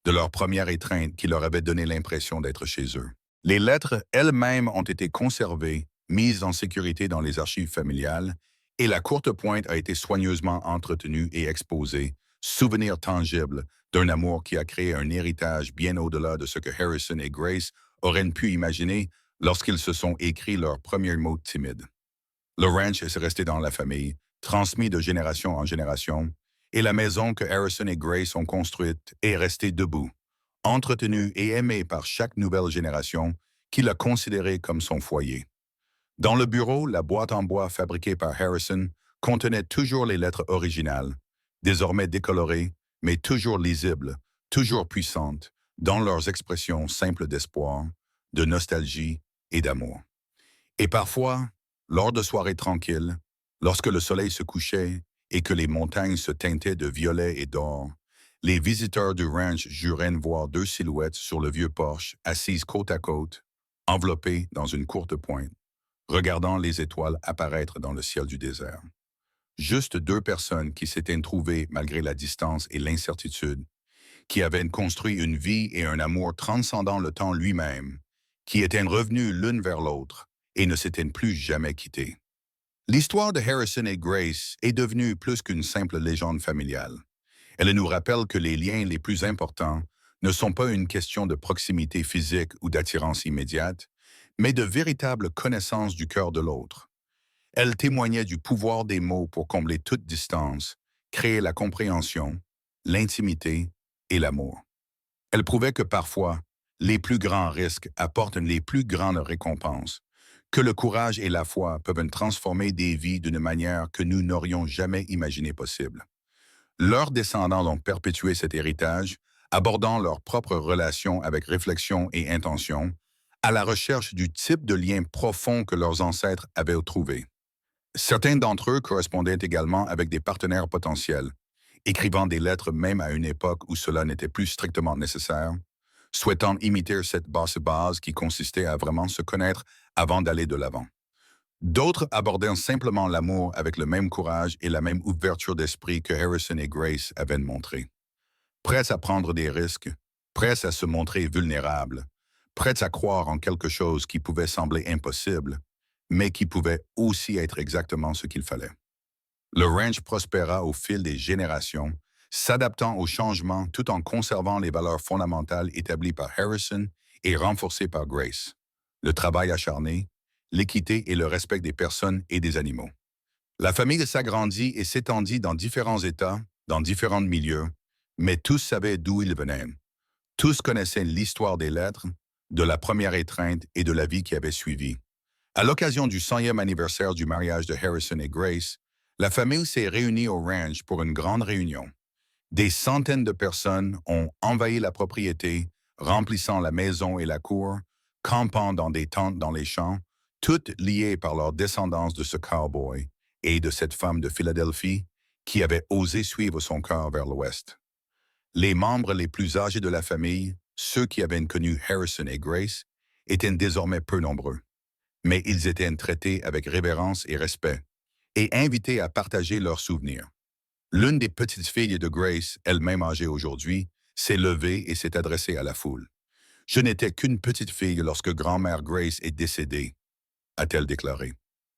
de leur première étreinte qui leur avait donné l'impression d'être chez eux. Les lettres elles-mêmes ont été conservées, mises en sécurité dans les archives familiales, et la courte pointe a été soigneusement entretenue et exposée, souvenir tangible d'un amour qui a créé un héritage bien au-delà de ce que Harrison et Grace auraient pu imaginer lorsqu'ils se sont écrits leurs premiers mots timides. Le ranch est resté dans la famille, transmis de génération en génération, et la maison que Harrison et Grace ont construite est restée debout, entretenue et aimée par chaque nouvelle génération qui l'a considérée comme son foyer. Dans le bureau, la boîte en bois fabriquée par Harrison contenait toujours les lettres originales, désormais décolorées, mais toujours lisibles, toujours puissantes, dans leurs expressions simples d'espoir, de nostalgie et d'amour. Et parfois, lors de soirées tranquilles, lorsque le soleil se couchait et que les montagnes se teintaient de violet et d'or, les visiteurs du ranch juraient voir 2 silhouettes sur le vieux porche, assises côte à côte, enveloppées dans une courte pointe, regardant les étoiles apparaître dans le ciel du désert. Juste 2 personnes qui s'étaient trouvées malgré la distance et l'incertitude, qui avaient construit une vie et un amour transcendant le temps lui-même, qui étaient revenus l'une vers l'autre et ne s'étaient plus jamais quittés. L'histoire de Harrison et Grace est devenue plus qu'une simple légende familiale. Elle nous rappelle que les liens les plus importants ne sont pas une question de proximité physique ou d'attirance immédiate, mais de véritable connaissance du cœur de l'autre. Elle témoignait du pouvoir des mots pour combler toute distance, créer la compréhension, l'intimité et l'amour. Elle prouvait que parfois, les plus grands risques apportent les plus grandes récompenses, que le courage et la foi peuvent transformer des vies d'une manière que nous n'aurions jamais imaginé possible. Leurs descendants ont perpétué cet héritage, abordant leurs propres relations avec réflexion et intention, à la recherche du type de lien profond que leurs ancêtres avaient trouvé. Certains d'entre eux correspondaient également avec des partenaires potentiels, écrivant des lettres même à une époque où cela n'était plus strictement nécessaire, souhaitant imiter cette basse base qui consistait à vraiment se connaître avant d'aller de l'avant. D'autres abordaient simplement l'amour avec le même courage et la même ouverture d'esprit que Harrison et Grace avaient montré. Prêts à prendre des risques, prêts à se montrer vulnérables, prêts à croire en quelque chose qui pouvait sembler impossible, mais qui pouvait aussi être exactement ce qu'il fallait. Le ranch prospéra au fil des générations, s'adaptant aux changements tout en conservant les valeurs fondamentales établies par Harrison et renforcées par Grace. Le travail acharné, l'équité et le respect des personnes et des animaux. La famille s'agrandit et s'étendit dans différents États, dans différents milieux, mais tous savaient d'où ils venaient. Tous connaissaient l'histoire des lettres, de la première étreinte et de la vie qui avait suivi. À l'occasion du 100e anniversaire du mariage de Harrison et Grace, la famille s'est réunie au ranch pour une grande réunion. Des centaines de personnes ont envahi la propriété, remplissant la maison et la cour, campant dans des tentes dans les champs, toutes liées par leur descendance de ce cowboy et de cette femme de Philadelphie qui avait osé suivre son cœur vers l'ouest. Les membres les plus âgés de la famille, ceux qui avaient connu Harrison et Grace, étaient désormais peu nombreux, mais ils étaient traités avec révérence et respect et invités à partager leurs souvenirs. L'une des petites filles de Grace, elle-même âgée aujourd'hui, s'est levée et s'est adressée à la foule. « Je n'étais qu'une petite fille lorsque grand-mère Grace est décédée », a-t-elle déclaré.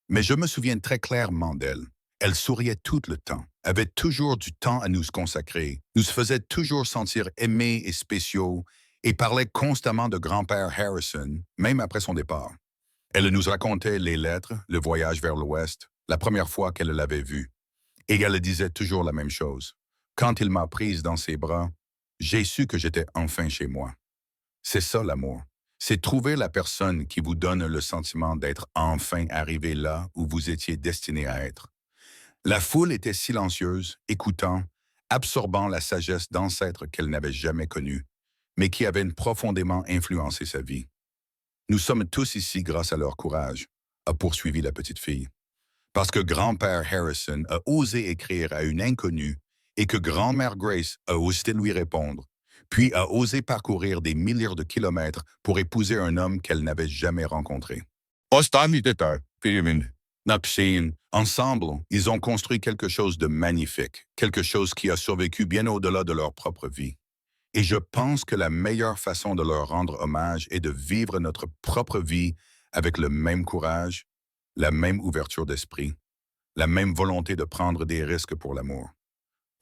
Mais je me souviens très clairement d'elle. Elle souriait tout le temps, avait toujours du temps à nous consacrer, nous faisait toujours sentir aimés et spéciaux et parlait constamment de grand-père Harrison, même après son départ. Elle nous racontait les lettres, le voyage vers l'Ouest, la première fois qu'elle l'avait vu. Et elle disait toujours la même chose. Quand il m'a prise dans ses bras, j'ai su que j'étais enfin chez moi. C'est ça l'amour. C'est trouver la personne qui vous donne le sentiment d'être enfin arrivé là où vous étiez destiné à être. La foule était silencieuse, écoutant, absorbant la sagesse d'ancêtres qu'elle n'avait jamais connue, mais qui avaient profondément influencé sa vie. Nous sommes tous ici grâce à leur courage, a poursuivi la petite fille. Parce que grand-père Harrison a osé écrire à une inconnue et que grand-mère Grace a osé lui répondre, puis a osé parcourir des milliers de kilomètres pour épouser un homme qu'elle n'avait jamais rencontré. Ensemble, ils ont construit quelque chose de magnifique, quelque chose qui a survécu bien au-delà de leur propre vie. Et je pense que la meilleure façon de leur rendre hommage est de vivre notre propre vie avec le même courage, la même ouverture d'esprit, la même volonté de prendre des risques pour l'amour.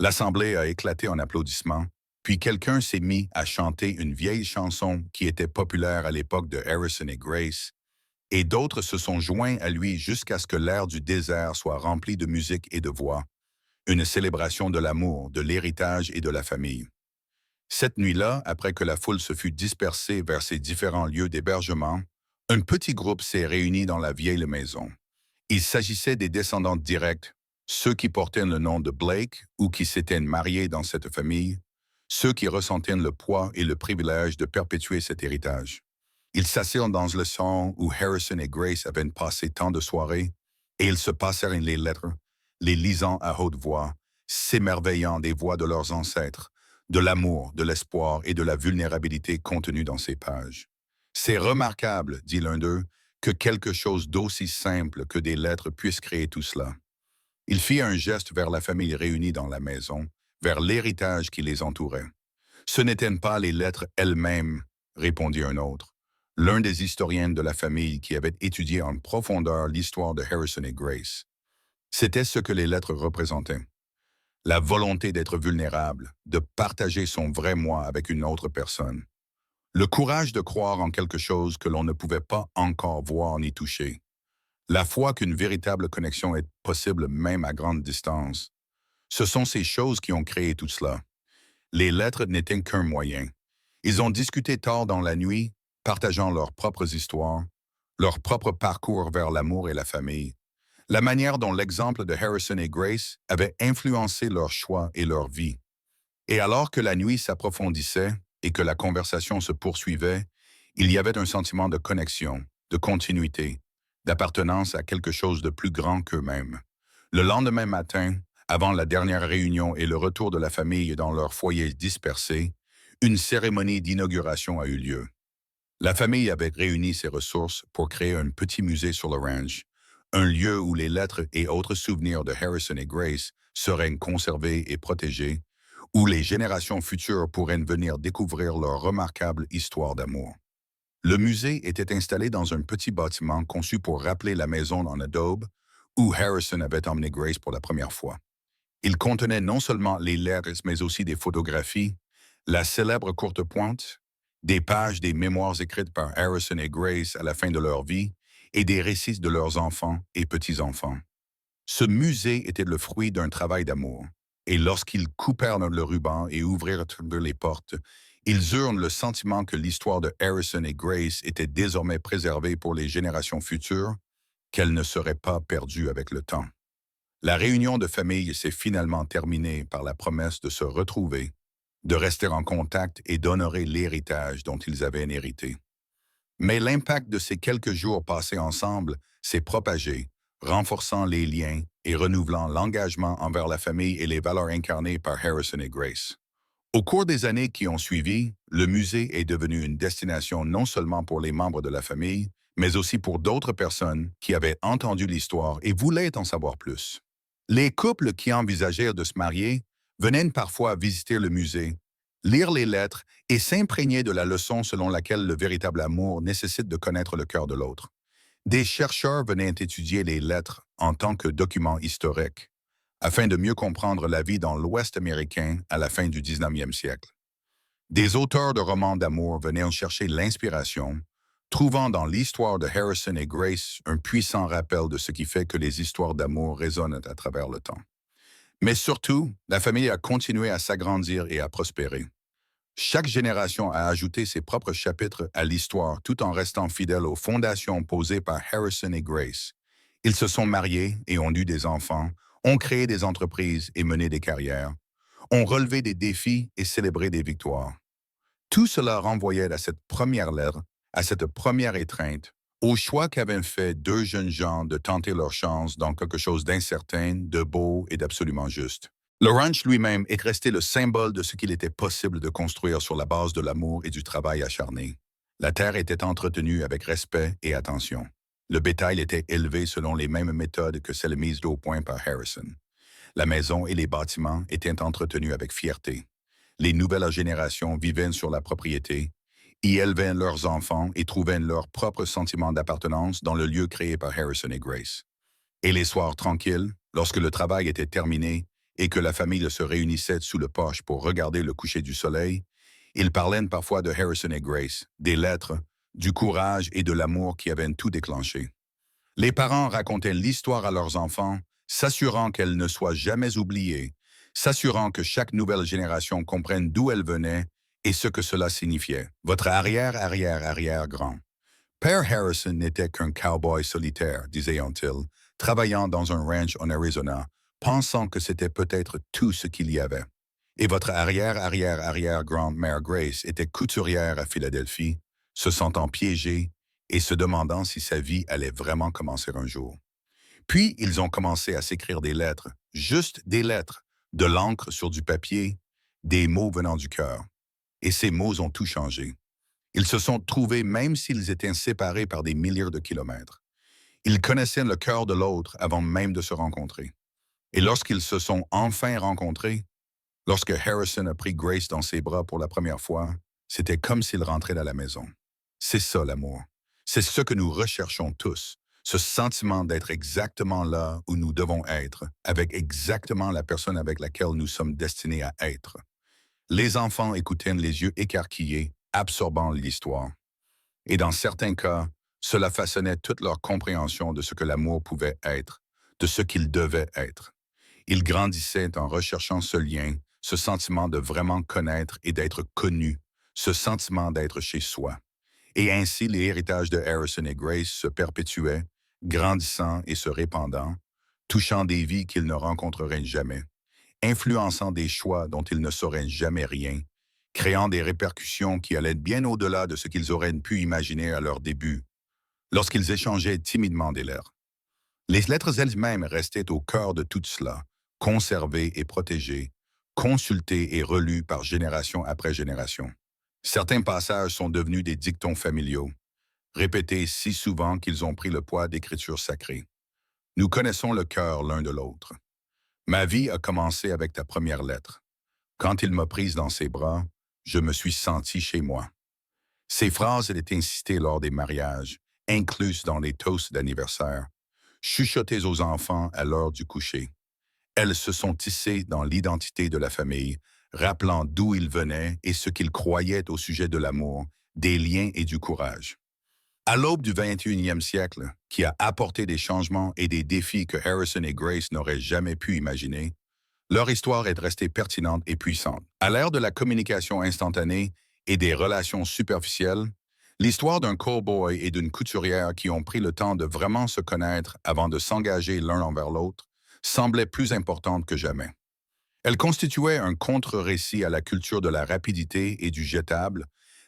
L'assemblée a éclaté en applaudissements, puis quelqu'un s'est mis à chanter une vieille chanson qui était populaire à l'époque de Harrison et Grace, et d'autres se sont joints à lui jusqu'à ce que l'air du désert soit rempli de musique et de voix, une célébration de l'amour, de l'héritage et de la famille. Cette nuit-là, après que la foule se fut dispersée vers ses différents lieux d'hébergement, un petit groupe s'est réuni dans la vieille maison. Il s'agissait des descendants directs, ceux qui portaient le nom de Blake ou qui s'étaient mariés dans cette famille, ceux qui ressentaient le poids et le privilège de perpétuer cet héritage. Ils s'assirent dans le salon où Harrison et Grace avaient passé tant de soirées, et ils se passèrent les lettres, les lisant à haute voix, s'émerveillant des voix de leurs ancêtres, de l'amour, de l'espoir et de la vulnérabilité contenus dans ces pages. « C'est remarquable, dit l'un d'eux, que quelque chose d'aussi simple que des lettres puisse créer tout cela. » Il fit un geste vers la famille réunie dans la maison, vers l'héritage qui les entourait. « Ce n'étaient pas les lettres elles-mêmes, répondit un autre, l'un des historiens de la famille qui avait étudié en profondeur l'histoire de Harrison et Grace. C'était ce que les lettres représentaient. La volonté d'être vulnérable, de partager son vrai moi avec une autre personne. Le courage de croire en quelque chose que l'on ne pouvait pas encore voir ni toucher. La foi qu'une véritable connexion est possible même à grande distance. Ce sont ces choses qui ont créé tout cela. Les lettres n'étaient qu'un moyen. Ils ont discuté tard dans la nuit, partageant leurs propres histoires, leur propre parcours vers l'amour et la famille, la manière dont l'exemple de Harrison et Grace avait influencé leur choix et leur vie. Et alors que la nuit s'approfondissait et que la conversation se poursuivait, il y avait un sentiment de connexion, de continuité, d'appartenance à quelque chose de plus grand qu'eux-mêmes. Le lendemain matin, avant la dernière réunion et le retour de la famille dans leur foyer dispersé, une cérémonie d'inauguration a eu lieu. La famille avait réuni ses ressources pour créer un petit musée sur le ranch, un lieu où les lettres et autres souvenirs de Harrison et Grace seraient conservés et protégés, où les générations futures pourraient venir découvrir leur remarquable histoire d'amour. Le musée était installé dans un petit bâtiment conçu pour rappeler la maison en adobe où Harrison avait emmené Grace pour la première fois. Il contenait non seulement les lettres, mais aussi des photographies, la célèbre courte pointe, des pages des mémoires écrites par Harrison et Grace à la fin de leur vie et des récits de leurs enfants et petits-enfants. Ce musée était le fruit d'un travail d'amour. Et lorsqu'ils coupèrent le ruban et ouvrirent les portes, ils eurent le sentiment que l'histoire de Harrison et Grace était désormais préservée pour les générations futures, qu'elle ne serait pas perdue avec le temps. La réunion de famille s'est finalement terminée par la promesse de se retrouver, de rester en contact et d'honorer l'héritage dont ils avaient hérité. Mais l'impact de ces quelques jours passés ensemble s'est propagé, renforçant les liens et renouvelant l'engagement envers la famille et les valeurs incarnées par Harrison et Grace. Au cours des années qui ont suivi, le musée est devenu une destination non seulement pour les membres de la famille, mais aussi pour d'autres personnes qui avaient entendu l'histoire et voulaient en savoir plus. Les couples qui envisagèrent de se marier venaient parfois visiter le musée, lire les lettres et s'imprégner de la leçon selon laquelle le véritable amour nécessite de connaître le cœur de l'autre. Des chercheurs venaient étudier les lettres en tant que documents historiques, afin de mieux comprendre la vie dans l'Ouest américain à la fin du 19e siècle. Des auteurs de romans d'amour venaient en chercher l'inspiration, trouvant dans l'histoire de Harrison et Grace un puissant rappel de ce qui fait que les histoires d'amour résonnent à travers le temps. Mais surtout, la famille a continué à s'agrandir et à prospérer. Chaque génération a ajouté ses propres chapitres à l'histoire tout en restant fidèle aux fondations posées par Harrison et Grace. Ils se sont mariés et ont eu des enfants, ont créé des entreprises et mené des carrières, ont relevé des défis et célébré des victoires. Tout cela renvoyait à cette première lettre, à cette première étreinte, au choix qu'avaient fait deux jeunes gens de tenter leur chance dans quelque chose d'incertain, de beau et d'absolument juste. Le ranch lui-même est resté le symbole de ce qu'il était possible de construire sur la base de l'amour et du travail acharné. La terre était entretenue avec respect et attention. Le bétail était élevé selon les mêmes méthodes que celles mises au point par Harrison. La maison et les bâtiments étaient entretenus avec fierté. Les nouvelles générations vivaient sur la propriété, y élevaient leurs enfants et trouvaient leur propre sentiment d'appartenance dans le lieu créé par Harrison et Grace. Et les soirs tranquilles, lorsque le travail était terminé et que la famille se réunissait sous le porche pour regarder le coucher du soleil, ils parlaient parfois de Harrison et Grace, des lettres, du courage et de l'amour qui avaient tout déclenché. Les parents racontaient l'histoire à leurs enfants, s'assurant qu'elle ne soit jamais oubliée, s'assurant que chaque nouvelle génération comprenne d'où elle venait et ce que cela signifiait. Votre arrière-arrière-arrière-grand. Père Harrison n'était qu'un cowboy solitaire, disait-on-il, travaillant dans un ranch en Arizona, pensant que c'était peut-être tout ce qu'il y avait. Et votre arrière-arrière-arrière-grand-mère Grace était couturière à Philadelphie, se sentant piégée et se demandant si sa vie allait vraiment commencer un jour. Puis, ils ont commencé à s'écrire des lettres, juste des lettres, de l'encre sur du papier, des mots venant du cœur. Et ces mots ont tout changé. Ils se sont trouvés même s'ils étaient séparés par des milliers de kilomètres. Ils connaissaient le cœur de l'autre avant même de se rencontrer. Et lorsqu'ils se sont enfin rencontrés, lorsque Harrison a pris Grace dans ses bras pour la première fois, c'était comme s'il rentrait à la maison. C'est ça l'amour. C'est ce que nous recherchons tous, ce sentiment d'être exactement là où nous devons être, avec exactement la personne avec laquelle nous sommes destinés à être. Les enfants écoutaient les yeux écarquillés, absorbant l'histoire. Et dans certains cas, cela façonnait toute leur compréhension de ce que l'amour pouvait être, de ce qu'il devait être. Ils grandissaient en recherchant ce lien, ce sentiment de vraiment connaître et d'être connu, ce sentiment d'être chez soi. Et ainsi, l'héritage de Harrison et Grace se perpétuait, grandissant et se répandant, touchant des vies qu'ils ne rencontreraient jamais, influençant des choix dont ils ne sauraient jamais rien, créant des répercussions qui allaient bien au-delà de ce qu'ils auraient pu imaginer à leur début. lorsqu'ils échangeaient timidement des lettres. Les lettres elles-mêmes restaient au cœur de tout cela, conservées et protégées, consultées et relues par génération après génération. Certains passages sont devenus des dictons familiaux, répétés si souvent qu'ils ont pris le poids d'écritures sacrées. Nous connaissons le cœur l'un de l'autre. Ma vie a commencé avec ta première lettre. Quand il m'a prise dans ses bras, je me suis senti chez moi. Ces phrases étaient incitées lors des mariages, incluses dans les toasts d'anniversaire, chuchotées aux enfants à l'heure du coucher. Elles se sont tissées dans l'identité de la famille, rappelant d'où ils venaient et ce qu'ils croyaient au sujet de l'amour, des liens et du courage. À l'aube du 21e siècle, qui a apporté des changements et des défis que Harrison et Grace n'auraient jamais pu imaginer, leur histoire est restée pertinente et puissante. À l'ère de la communication instantanée et des relations superficielles, l'histoire d'un cowboy et d'une couturière qui ont pris le temps de vraiment se connaître avant de s'engager l'un envers l'autre semblait plus importante que jamais. Elle constituait un contre-récit à la culture de la rapidité et du jetable,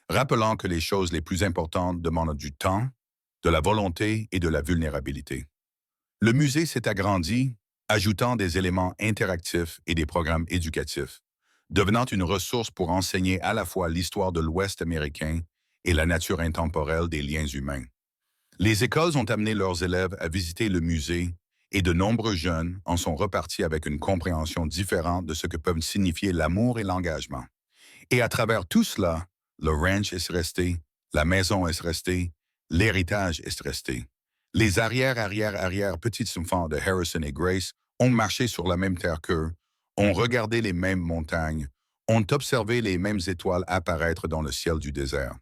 rappelant que les choses les plus importantes demandent du temps, de la volonté et de la vulnérabilité. Le musée s'est agrandi, ajoutant des éléments interactifs et des programmes éducatifs, devenant une ressource pour enseigner à la fois l'histoire de l'Ouest américain et la nature intemporelle des liens humains. Les écoles ont amené leurs élèves à visiter le musée et de nombreux jeunes en sont repartis avec une compréhension différente de ce que peuvent signifier l'amour et l'engagement. Et à travers tout cela, le ranch est resté, la maison est restée, l'héritage est resté. Les arrière-petits-enfants de Harrison et Grace ont marché sur la même terre qu'eux, ont regardé les mêmes montagnes, ont observé les mêmes étoiles apparaître dans le ciel du désert.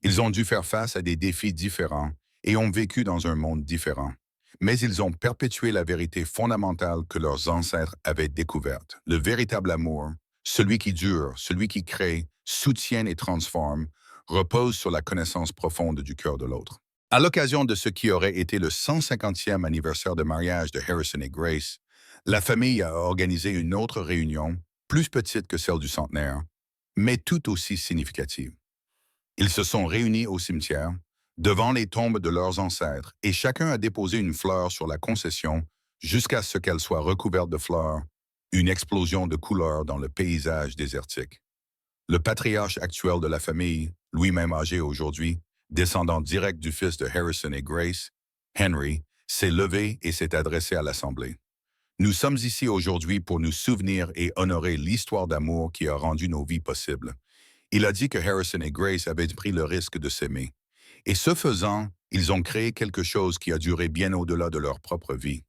Ils ont dû faire face à des défis différents et ont vécu dans un monde différent. Mais ils ont perpétué la vérité fondamentale que leurs ancêtres avaient découverte. Le véritable amour, celui qui dure, celui qui crée, soutient et transforme, repose sur la connaissance profonde du cœur de l'autre. À l'occasion de ce qui aurait été le 150e anniversaire de mariage de Harrison et Grace, la famille a organisé une autre réunion, plus petite que celle du centenaire, mais tout aussi significative. Ils se sont réunis au cimetière, devant les tombes de leurs ancêtres, et chacun a déposé une fleur sur la concession jusqu'à ce qu'elle soit recouverte de fleurs, une explosion de couleurs dans le paysage désertique. Le patriarche actuel de la famille, lui-même âgé aujourd'hui, descendant direct du fils de Harrison et Grace, Henry, s'est levé et s'est adressé à l'Assemblée. Nous sommes ici aujourd'hui pour nous souvenir et honorer l'histoire d'amour qui a rendu nos vies possibles. Il a dit que Harrison et Grace avaient pris le risque de s'aimer. Et ce faisant, ils ont créé quelque chose qui a duré bien au-delà de leur propre vie.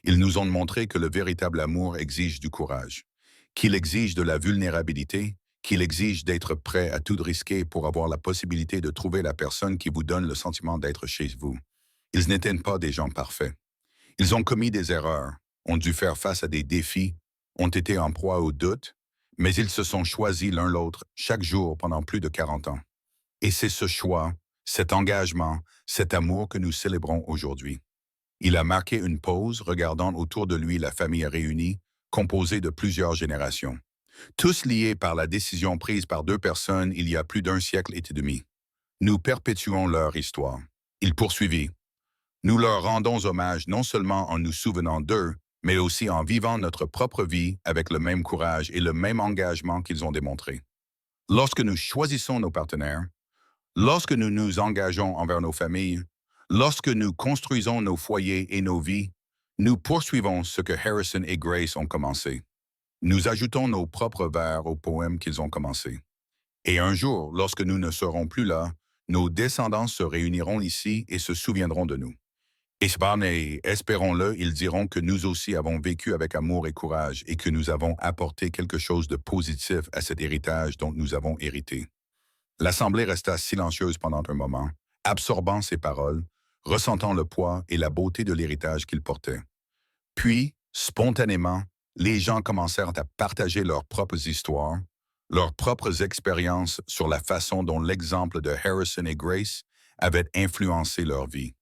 Ils nous ont montré que le véritable amour exige du courage, qu'il exige de la vulnérabilité, qu'il exige d'être prêt à tout risquer pour avoir la possibilité de trouver la personne qui vous donne le sentiment d'être chez vous. Ils n'étaient pas des gens parfaits. Ils ont commis des erreurs, ont dû faire face à des défis, ont été en proie au doute, mais ils se sont choisis l'un l'autre chaque jour pendant plus de 40 ans. Et c'est ce choix, cet engagement, cet amour que nous célébrons aujourd'hui. Il a marqué une pause regardant autour de lui la famille réunie, composée de plusieurs générations. Tous liés par la décision prise par deux personnes il y a plus d'un siècle et demi. Nous perpétuons leur histoire. Il poursuivit. Nous leur rendons hommage non seulement en nous souvenant d'eux, mais aussi en vivant notre propre vie avec le même courage et le même engagement qu'ils ont démontré. Lorsque nous choisissons nos partenaires, lorsque nous nous engageons envers nos familles, lorsque nous construisons nos foyers et nos vies, nous poursuivons ce que Harrison et Grace ont commencé. Nous ajoutons nos propres vers aux poèmes qu'ils ont commencés. Et un jour, lorsque nous ne serons plus là, nos descendants se réuniront ici et se souviendront de nous. Et espérons-le, ils diront que nous aussi avons vécu avec amour et courage et que nous avons apporté quelque chose de positif à cet héritage dont nous avons hérité. L'Assemblée resta silencieuse pendant un moment, absorbant ces paroles, ressentant le poids et la beauté de l'héritage qu'ils portaient. Puis, spontanément, les gens commencèrent à partager leurs propres histoires, leurs propres expériences sur la façon dont l'exemple de Harrison et Grace avait influencé leur vie.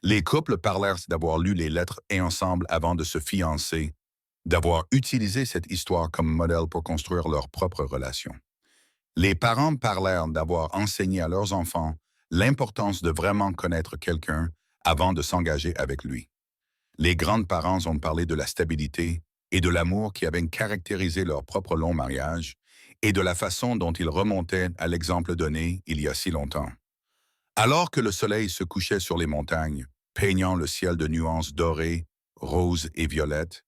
Les couples parlèrent d'avoir lu les lettres et ensemble avant de se fiancer, d'avoir utilisé cette histoire comme modèle pour construire leur propre relation. Les parents parlèrent d'avoir enseigné à leurs enfants l'importance de vraiment connaître quelqu'un avant de s'engager avec lui. Les grands-parents ont parlé de la stabilité et de l'amour qui avaient caractérisé leur propre long mariage et de la façon dont ils remontaient à l'exemple donné il y a si longtemps. Alors que le soleil se couchait sur les montagnes, peignant le ciel de nuances dorées, roses et violettes,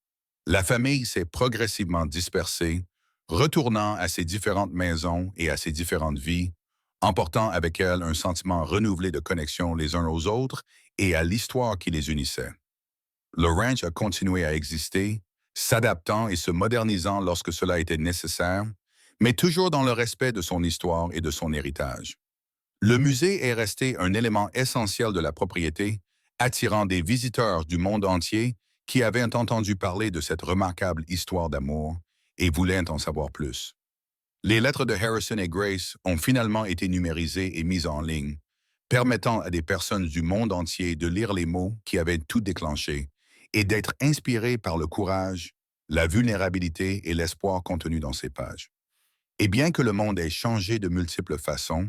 la famille s'est progressivement dispersée, retournant à ses différentes maisons et à ses différentes vies, emportant avec elle un sentiment renouvelé de connexion les uns aux autres et à l'histoire qui les unissait. Le ranch a continué à exister, s'adaptant et se modernisant lorsque cela était nécessaire, mais toujours dans le respect de son histoire et de son héritage. Le musée est resté un élément essentiel de la propriété, attirant des visiteurs du monde entier qui avaient entendu parler de cette remarquable histoire d'amour et voulaient en savoir plus. Les lettres de Harrison et Grace ont finalement été numérisées et mises en ligne, permettant à des personnes du monde entier de lire les mots qui avaient tout déclenché et d'être inspirés par le courage, la vulnérabilité et l'espoir contenus dans ces pages. Et bien que le monde ait changé de multiples façons,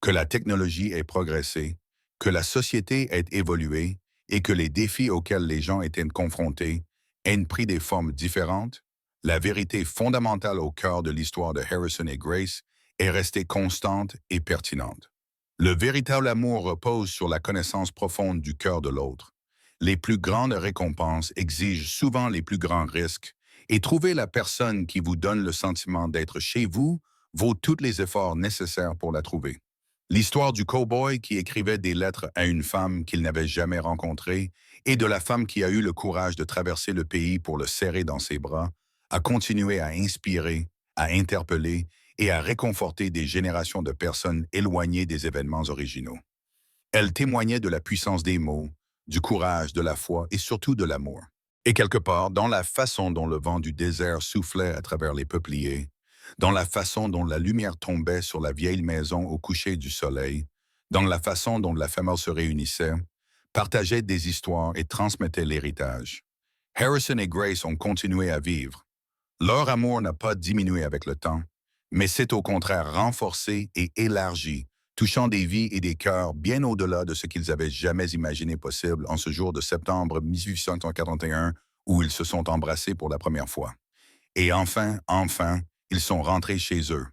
que la technologie ait progressé, que la société ait évolué et que les défis auxquels les gens étaient confrontés aient pris des formes différentes, la vérité fondamentale au cœur de l'histoire de Harrison et Grace est restée constante et pertinente. Le véritable amour repose sur la connaissance profonde du cœur de l'autre. Les plus grandes récompenses exigent souvent les plus grands risques, et trouver la personne qui vous donne le sentiment d'être chez vous vaut tous les efforts nécessaires pour la trouver. L'histoire du cow-boy qui écrivait des lettres à une femme qu'il n'avait jamais rencontrée et de la femme qui a eu le courage de traverser le pays pour le serrer dans ses bras a continué à inspirer, à interpeller et à réconforter des générations de personnes éloignées des événements originaux. Elle témoignait de la puissance des mots, du courage, de la foi et surtout de l'amour. Et quelque part, dans la façon dont le vent du désert soufflait à travers les peupliers, dans la façon dont la lumière tombait sur la vieille maison au coucher du soleil, dans la façon dont la famille se réunissait, partageait des histoires et transmettait l'héritage. Harrison et Grace ont continué à vivre. Leur amour n'a pas diminué avec le temps, mais s'est au contraire renforcé et élargi, touchant des vies et des cœurs bien au-delà de ce qu'ils avaient jamais imaginé possible en ce jour de septembre 1841 où ils se sont embrassés pour la première fois. Et enfin, ils sont rentrés chez eux,